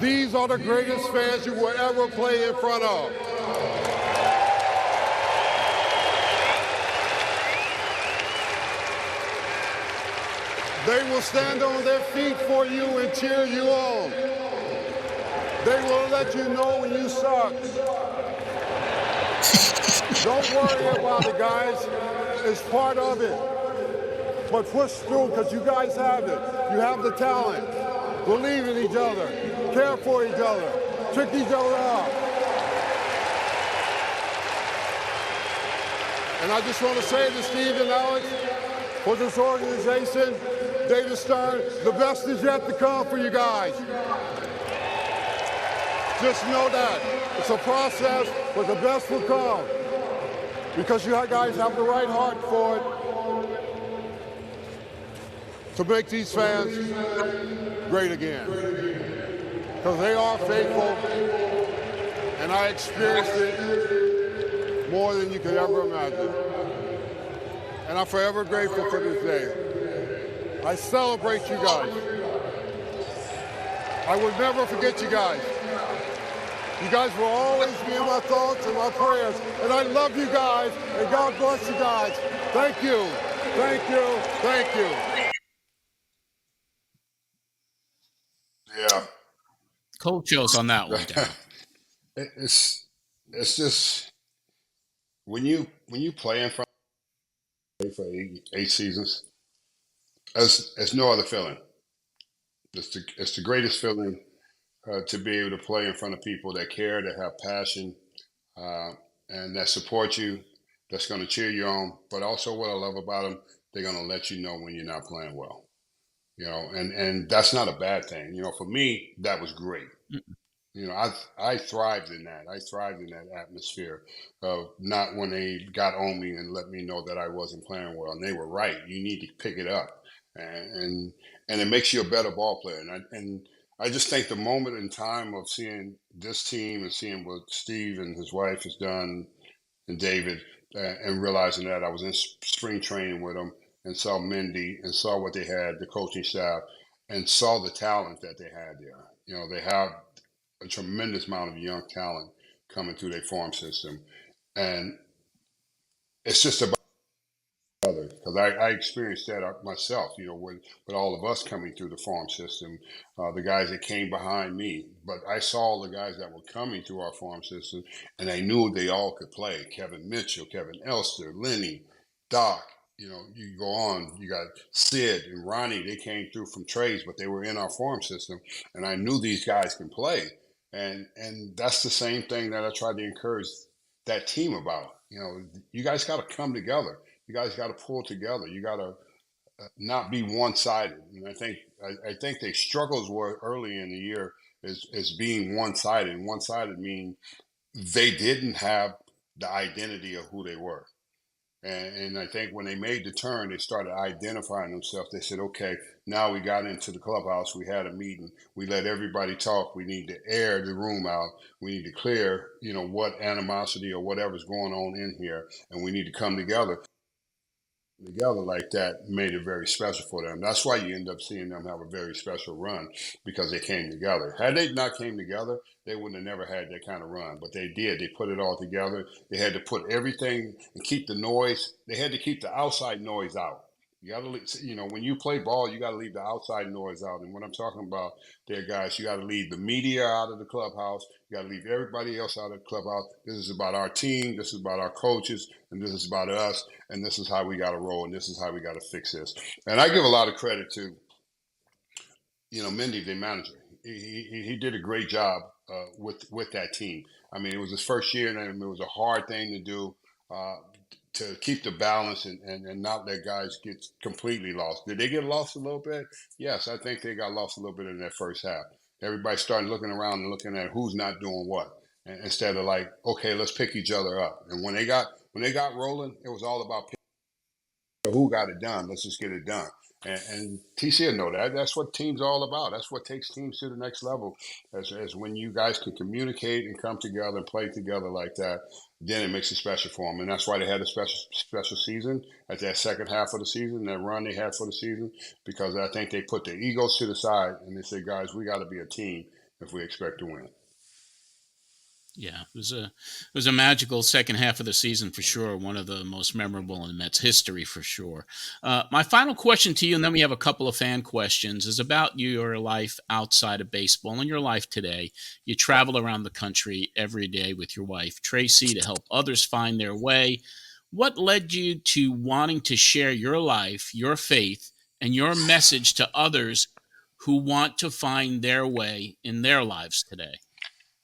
These are the greatest fans you will ever play in front of. They will stand on their feet for you and cheer you on. They will let you know when you suck. Don't worry about it, guys. It's part of it. But push through because you guys have it. You have the talent. Believe in each other. Care for each other. Trick each other out. And I just want to say to Steve and Alex, for this organization, David Stern, the best is yet to come for you guys. Just know that. It's a process, but the best will come. Because you guys have the right heart for it to make these fans great again. Because they are faithful, and I experienced it more than you could ever imagine. And I'm forever grateful for this day. I celebrate you guys. I will never forget you guys. You guys will always be in my thoughts and my prayers. And I love you guys, and God bless you guys. Thank you, thank you, thank you. Yeah. Cold chills on that one, Darryl. It's just when you play in front for eight seasons, it's no other feeling. It's the greatest feeling to be able to play in front of people that care, that have passion, and that support you, that's going to cheer you on. But also what I love about them, they're going to let you know when you're not playing well. You know, and that's not a bad thing. You know, for me, that was great. You know, I thrived in that. I thrived in that atmosphere of not when they got on me and let me know that I wasn't playing well. And they were right. You need to pick it up, and it makes you a better ball player. And I just think the moment in time of seeing this team and seeing what Steve and his wife has done, and David, and realizing that I was in spring training with them and saw Mindy and saw what they had, the coaching staff, and saw the talent that they had there. You know, they have a tremendous amount of young talent coming through their farm system. And it's just about other, because I experienced that myself, you know, with all of us coming through the farm system, the guys that came behind me. But I saw the guys that were coming through our farm system, and I knew they all could play. Kevin Mitchell, Kevin Elster, Lenny, Doc, you know, you go on, you got Sid and Ronnie, they came through from trades, but they were in our farm system, and I knew these guys can play. And that's the same thing that I tried to encourage that team about. You know, you guys got to come together. You guys got to pull together. You got to not be one-sided. And I think they struggled were early in the year is being one-sided. One-sided meaning they didn't have the identity of who they were. And I think when they made the turn, they started identifying themselves. They said, okay, now we got into the clubhouse. We had a meeting. We let everybody talk. We need to air the room out. We need to clear, you know, what animosity or whatever's going on in here. And we need to come together like that made it very special for them. That's why you end up seeing them have a very special run, because they came together. Had they not came together, they wouldn't have never had that kind of run. But they did. They put it all together. They had to put everything and keep the noise. They had to keep the outside noise out. You got to, you know, when you play ball, you got to leave the outside noise out. And what I'm talking about there, guys, you got to leave the media out of the clubhouse. You got to leave everybody else out of the clubhouse. This is about our team. This is about our coaches. And this is about us. And this is how we got to roll. And this is how we got to fix this. And I give a lot of credit to, you know, Mindy, the manager. He did a great job with that team. I mean, it was his first year, and it was a hard thing to do. To keep the balance and not let guys get completely lost. Did they get lost a little bit? Yes, I think they got lost a little bit in that first half. Everybody started looking around and looking at who's not doing what, and instead of like, okay, let's pick each other up. And when they got rolling, it was all about who got it done. Let's just get it done. And TC know that. That's what teams are all about. That's what takes teams to the next level. As when you guys can communicate and come together and play together like that, then it makes it special for them. And that's why they had a special season at that second half of the season, that run they had for the season, because I think they put their egos to the side and they said, guys, we got to be a team if we expect to win. Yeah, it was a magical second half of the season for sure. One of the most memorable in Mets history for sure. My final question to you, and then we have a couple of fan questions, is about your life outside of baseball and your life today. You travel around the country every day with your wife Tracy to help others find their way. What led you to wanting to share your life, your faith, and your message to others who want to find their way in their lives today?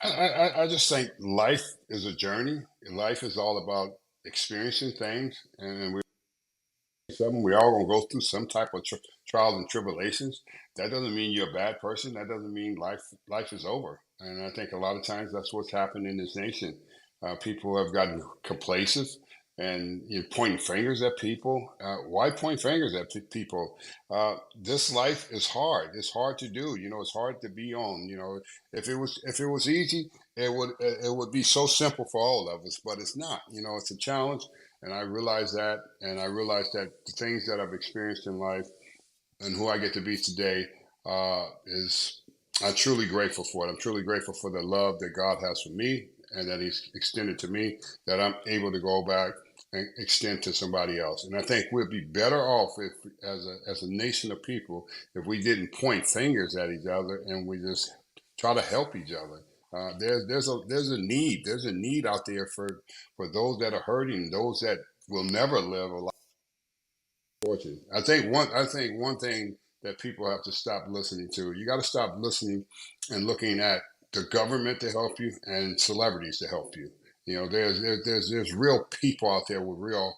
I just think life is a journey. Life is all about experiencing things, and we all gonna go through some type of trials and tribulations. That doesn't mean you're a bad person. That doesn't mean life is over. And I think a lot of times that's what's happened in this nation. People have gotten complacent and pointing fingers at people. Why point fingers at people? This life is hard. It's hard to do. It's hard to be on. If it was easy, it would be so simple for all of us. But it's not. It's a challenge, and I realize that. And I realize that the things that I've experienced in life and who I get to be today is I'm truly grateful for it. I'm truly grateful for the love that God has for me and that He's extended to me, that I'm able to go back and extend to somebody else. And I think we'd be better off if, as a nation of people, if we didn't point fingers at each other and we just try to help each other. There's a need out there for those that are hurting, those that will never live a life fortunate. I think one thing that people have to stop listening to. You got to stop listening and looking at the government to help you and celebrities to help you. There's real people out there with real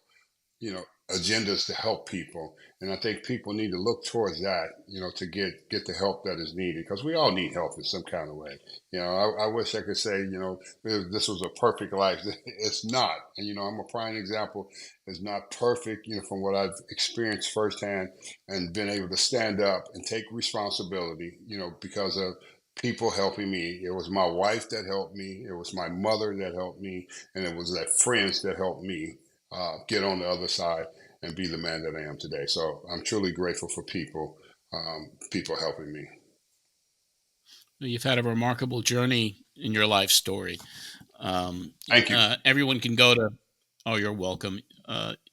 you know agendas to help people, and I think people need to look towards that, to get the help that is needed, because we all need help in some kind of way. I wish I could say, this was a perfect life. It's not. And I'm a prime example. It's not perfect, from what I've experienced firsthand and been able to stand up and take responsibility, because of people helping me. It was my wife that helped me, it was my mother that helped me, and it was that friends that helped me get on the other side and be the man that I am today. So I'm truly grateful for people helping me. You've had a remarkable journey in your life story. Thank you. Everyone can go to, oh, you're welcome.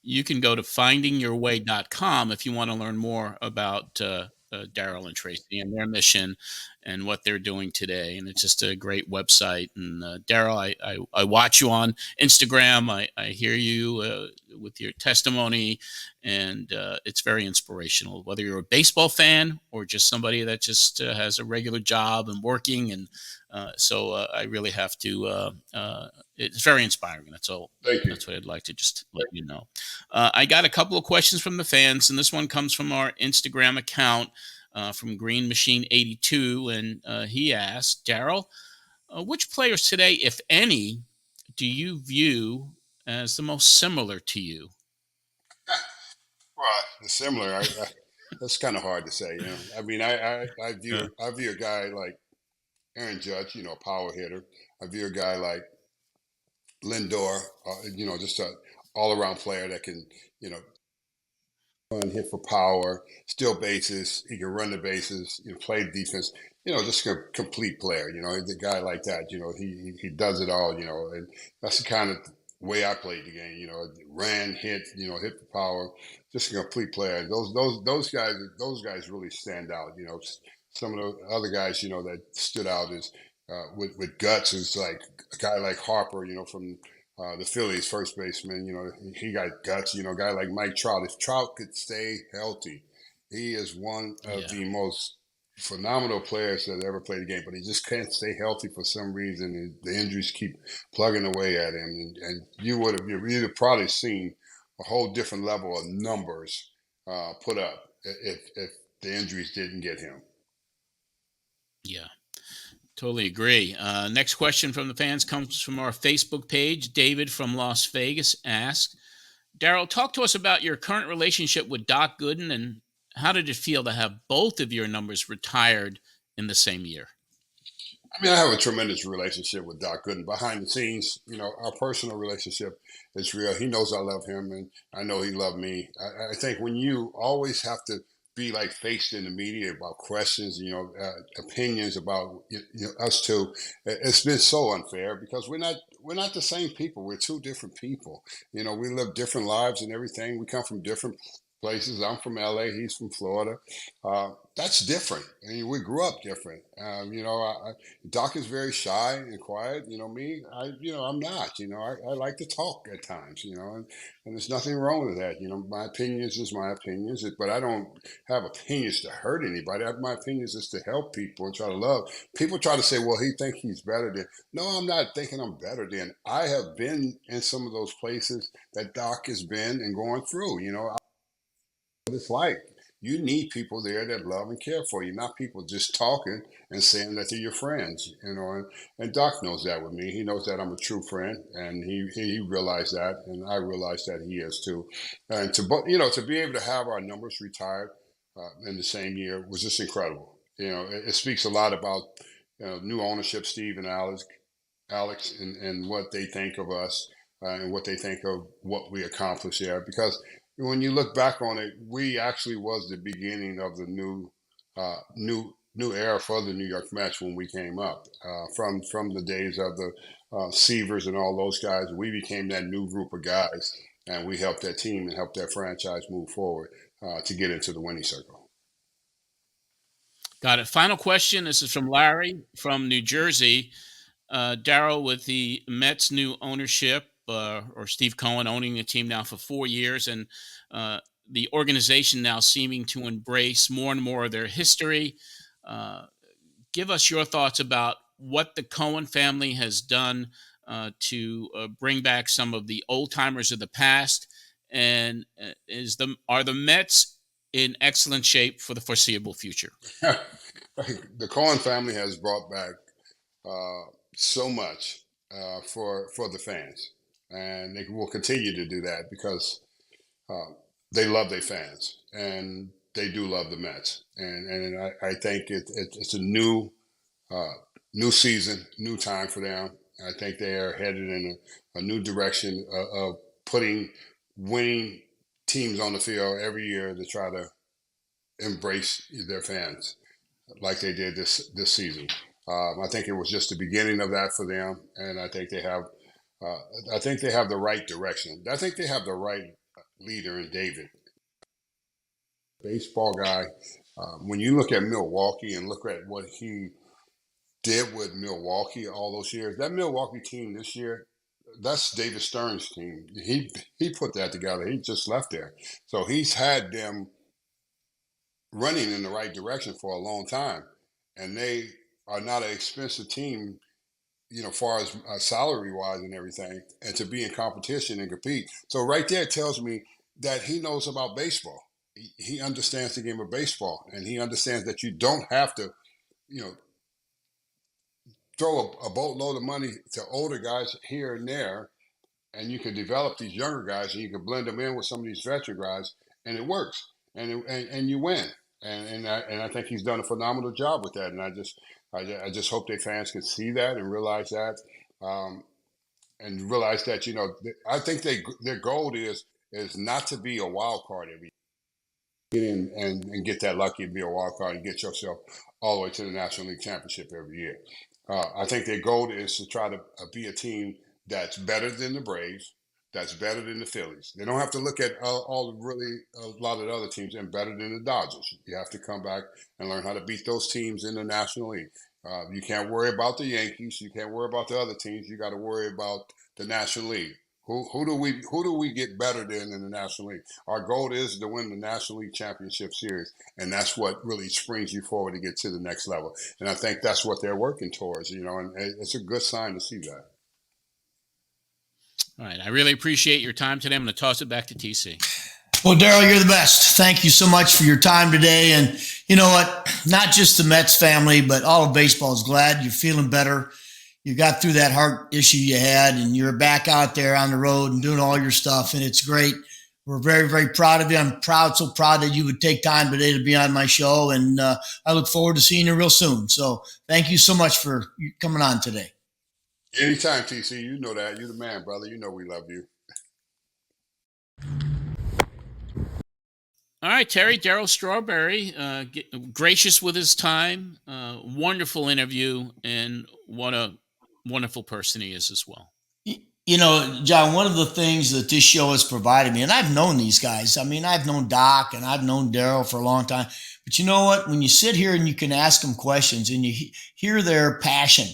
You can go to findingyourway.com if you want to learn more about Darryl and Tracy and their mission and what they're doing today. And it's just a great website. And Darryl, I watch you on Instagram. I hear you with your testimony, and it's very inspirational, whether you're a baseball fan or just somebody that just has a regular job and working. And so I really have to, it's very inspiring. That's all. Thank you. That's what I'd like to just let you know. I got a couple of questions from the fans, and this one comes from our Instagram account from Green Machine 82, and he asked, Darryl, which players today, if any, do you view as the most similar to you? Well, it's similar. That's kind of hard to say. I mean, I view a guy like Aaron Judge, power hitter. I view a guy like Lindor, just a all-around player that can, you know, run, hit for power, steal bases. He can run the bases, play defense. Just a complete player. The guy like that. He does it all. And that's the kind of way I played the game. Ran, hit, hit for power. Just a complete player. Those guys really stand out. Some of the other guys, that stood out is with guts is like a guy like Harper, from the Phillies, first baseman. He got guts. A guy like Mike Trout. If Trout could stay healthy, he is one of the most phenomenal players that ever played the game. But he just can't stay healthy for some reason. And the injuries keep plugging away at him. And you'd have probably seen a whole different level of numbers put up if the injuries didn't get him. Yeah. Totally agree. Next question from the fans comes from our Facebook page. David from Las Vegas asks, Darryl, talk to us about your current relationship with Doc Gooden, and how did it feel to have both of your numbers retired in the same year? I mean, I have a tremendous relationship with Doc Gooden. Behind the scenes, our personal relationship is real. He knows I love him, and I know he loved me. I think when you always have to be like faced in the media about questions, opinions about us two. It's been so unfair because we're not the same people. We're two different people. We live different lives and everything. We come from different places. I'm from LA. He's from Florida. That's different. And we grew up different. Doc is very shy and quiet. Me, I'm not. I like to talk at times. And there's nothing wrong with that. My opinions is my opinions, but I don't have opinions to hurt anybody. I have my opinions is to help people and try to love. People try to say, well, he think he's better than. No, I'm not thinking I'm better than. I have been in some of those places that Doc has been and going through. What it's like. You need people there that love and care for you, not people just talking and saying that they're your friends. And Doc knows that with me. He knows that I'm a true friend, and he realized that, and I realized that he is too. And to be able to have our numbers retired in the same year was just incredible. It speaks a lot about new ownership, Steve and Alex, and what they think of us and what they think of what we accomplished there, because when you look back on it, we actually was the beginning of the new era for the New York Mets when we came up. From the days of the Seavers and all those guys, we became that new group of guys, and we helped that team and helped that franchise move forward to get into the winning circle. Got it. Final question. This is from Larry from New Jersey. Darryl, with the Mets' new ownership, or Steve Cohen owning the team now for 4 years, and the organization now seeming to embrace more and more of their history. Give us your thoughts about what the Cohen family has done to bring back some of the old timers of the past, and are the Mets in excellent shape for the foreseeable future? The Cohen family has brought back so much for the fans, and they will continue to do that because they love their fans, and they do love the Mets. And I think it's a new season, new time for them. I think they are headed in a new direction of putting winning teams on the field every year to try to embrace their fans like they did this season. I think it was just the beginning of that for them, and I think they have the right direction. I think they have the right leader in David, baseball guy. When you look at Milwaukee and look at what he did with Milwaukee all those years, that Milwaukee team this year, that's David Stern's team. He put that together. He just left there, so he's had them running in the right direction for a long time, and they are not an expensive team, far as salary wise and everything, and to be in competition and compete. So right there tells me that he knows about baseball. He understands the game of baseball, and he understands that you don't have to, throw a boatload of money to older guys here and there, and you can develop these younger guys, and you can blend them in with some of these veteran guys, and it works, and you win. And I think he's done a phenomenal job with that, and I just hope their fans can see that and realize that, I think their goal is not to be a wild card every year. Get in and get that lucky to be a wild card and get yourself all the way to the National League Championship every year. I think their goal is to try to be a team that's better than the Braves, that's better than the Phillies. They don't have to look at a lot of the other teams and better than the Dodgers. You have to come back and learn how to beat those teams in the National League. You can't worry about the Yankees. You can't worry about the other teams. You got to worry about the National League. Who do we get better than in the National League? Our goal is to win the National League Championship Series, and that's what really springs you forward to get to the next level. And I think that's what they're working towards, and it's a good sign to see that. All right. I really appreciate your time today. I'm going to toss it back to TC. Well, Darryl, you're the best. Thank you so much for your time today. And you know what? Not just the Mets family, but all of baseball is glad you're feeling better. You got through that heart issue you had, and you're back out there on the road and doing all your stuff, and it's great. We're very, very proud of you. I'm so proud that you would take time today to be on my show, and I look forward to seeing you real soon. So thank you so much for coming on today. Anytime, TC. You know that. You're the man, brother. You know we love you. All right, Terry, Darryl Strawberry, gracious with his time, wonderful interview, and what a wonderful person he is as well. You know, John, one of the things that this show has provided me, and I've known these guys. I mean, I've known Doc and I've known Darryl for a long time. But you know what? When you sit here and you can ask them questions and you hear their passion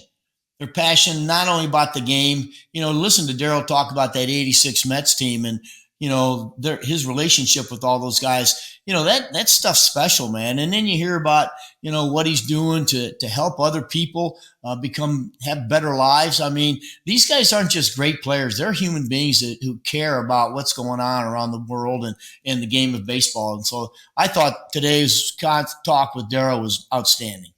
not only about the game, you know, listen to Darryl talk about that 86 Mets team and, you know, his relationship with all those guys, you know, that stuff's special, man. And then you hear about, you know, what he's doing to help other people have better lives. I mean, these guys aren't just great players. They're human beings who care about what's going on around the world and in the game of baseball. And so I thought today's talk with Darryl was outstanding.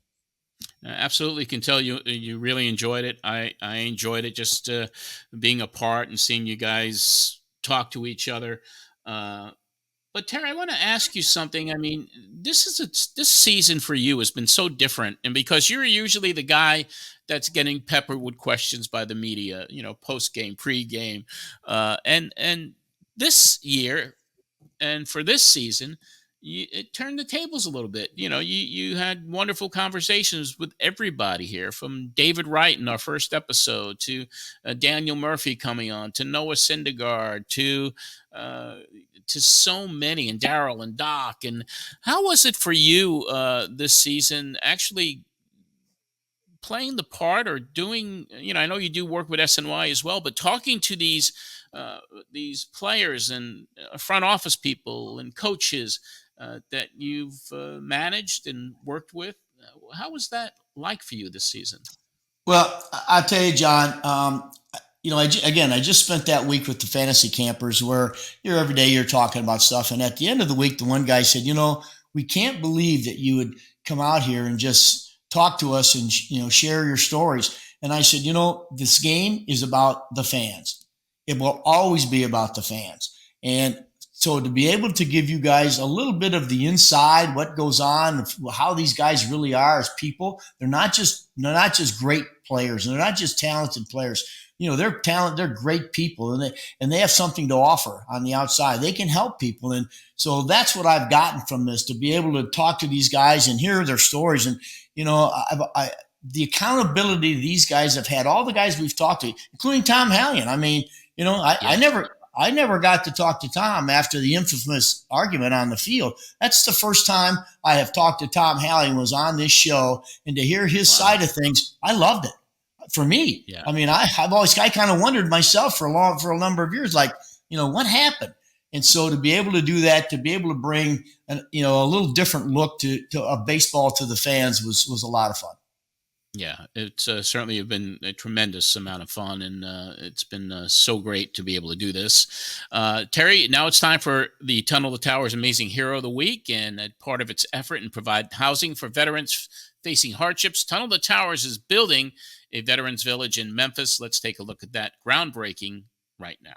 Absolutely, can tell you really enjoyed it. I enjoyed it, just being a part and seeing you guys talk to each other. But Terry, I want to ask you something. I mean, this season for you has been so different, and because you're usually the guy that's getting peppered with questions by the media, you know, post game, pre game, and this year, and for this season, it turned the tables a little bit. You know, you had wonderful conversations with everybody here, from David Wright in our first episode to Daniel Murphy coming on, to Noah Syndergaard, to so many, and Darryl and Doc. And how was it for you this season, actually playing the part or doing, you know, I know you do work with SNY as well, but talking to these players and front office people and coaches that you've managed and worked with. How was that like for you this season? Well, I'll tell you, John, you know, I just spent that week with the fantasy campers where every day you're talking about stuff. And at the end of the week, the one guy said, you know, we can't believe that you would come out here and just talk to us and, you know, share your stories. And I said, you know, this game is about the fans. It will always be about the fans. And so to be able to give you guys a little bit of the inside, what goes on, how these guys really are as people, they're not just great players. They're not just talented players. You know, they're great people, and they have something to offer on the outside. They can help people. And so that's what I've gotten from this, to be able to talk to these guys and hear their stories. And, you know, the accountability these guys have had, all the guys we've talked to, including Tom Hallion. I mean, you know, I never got to talk to Tom after the infamous argument on the field. That's the first time I have talked to Tom Hallion, was on this show, and to hear his side of things, I loved it. For me, yeah. I mean, I kind of wondered myself for a number of years, like, you know, what happened? And so to be able to do that, to be able to bring a little different look to baseball to the fans was a lot of fun. Yeah, it's certainly been a tremendous amount of fun, and it's been so great to be able to do this. Terry, now it's time for the Tunnel to Towers Amazing Hero of the Week, and part of its effort and provide housing for veterans facing hardships, Tunnel to Towers is building a veterans village in Memphis. Let's take a look at that groundbreaking right now.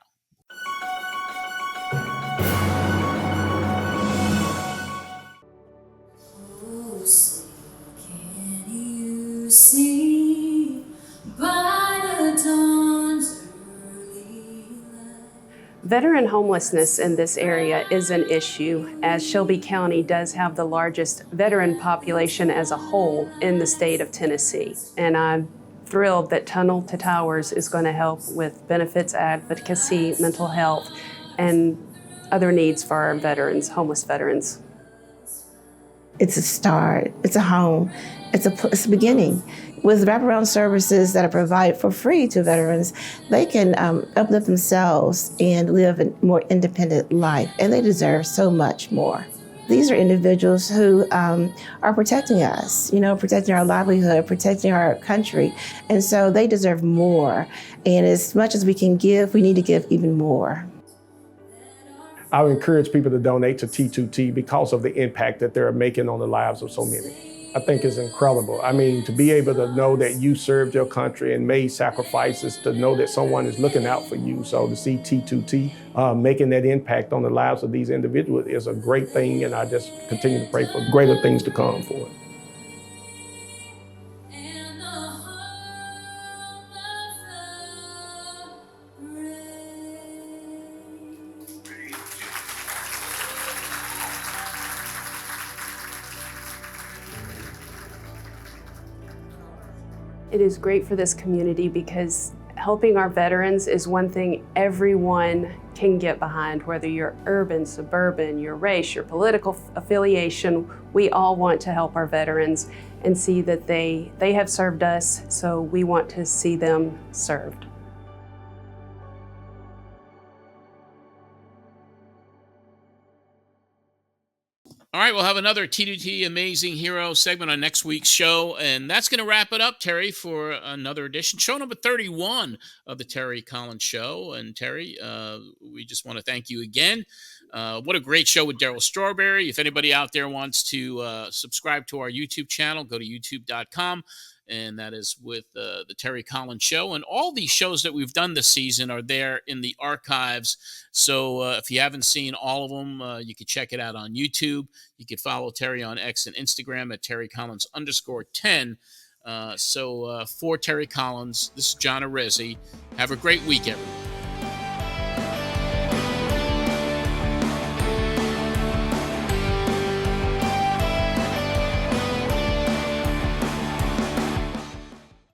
See by the dawn's early light. Veteran homelessness in this area is an issue, as Shelby County does have the largest veteran population as a whole in the state of Tennessee. And I'm thrilled that Tunnel to Towers is going to help with benefits, advocacy, mental health, and other needs for our veterans, homeless veterans. It's a start, it's a home, it's a beginning. With wraparound services that are provided for free to veterans, they can uplift themselves and live a more independent life, and they deserve so much more. These are individuals who are protecting us, protecting our livelihood, protecting our country, and so they deserve more. And as much as we can give, we need to give even more. I would encourage people to donate to T2T because of the impact that they're making on the lives of so many. I think it's incredible. I mean, to be able to know that you served your country and made sacrifices, to know that someone is looking out for you. So to see T2T making that impact on the lives of these individuals is a great thing, and I just continue to pray for greater things to come for it. It is great for this community because helping our veterans is one thing everyone can get behind, whether you're urban, suburban, your race, your political affiliation. We all want to help our veterans and see that they have served us, so we want to see them served. All right, we'll have another T2T Amazing Hero segment on next week's show, and that's going to wrap it up, Terry, for another edition, show number 31 of the Terry Collins Show. And Terry, we just want to thank you again. What a great show with Darryl Strawberry. If anybody out there wants to subscribe to our YouTube channel, go to youtube.com. And that is with the Terry Collins Show. And all these shows that we've done this season are there in the archives. So if you haven't seen all of them, you can check it out on YouTube. You can follow Terry on X and Instagram at TerryCollins_10. So for Terry Collins, this is John Arezzi. Have a great week, everyone.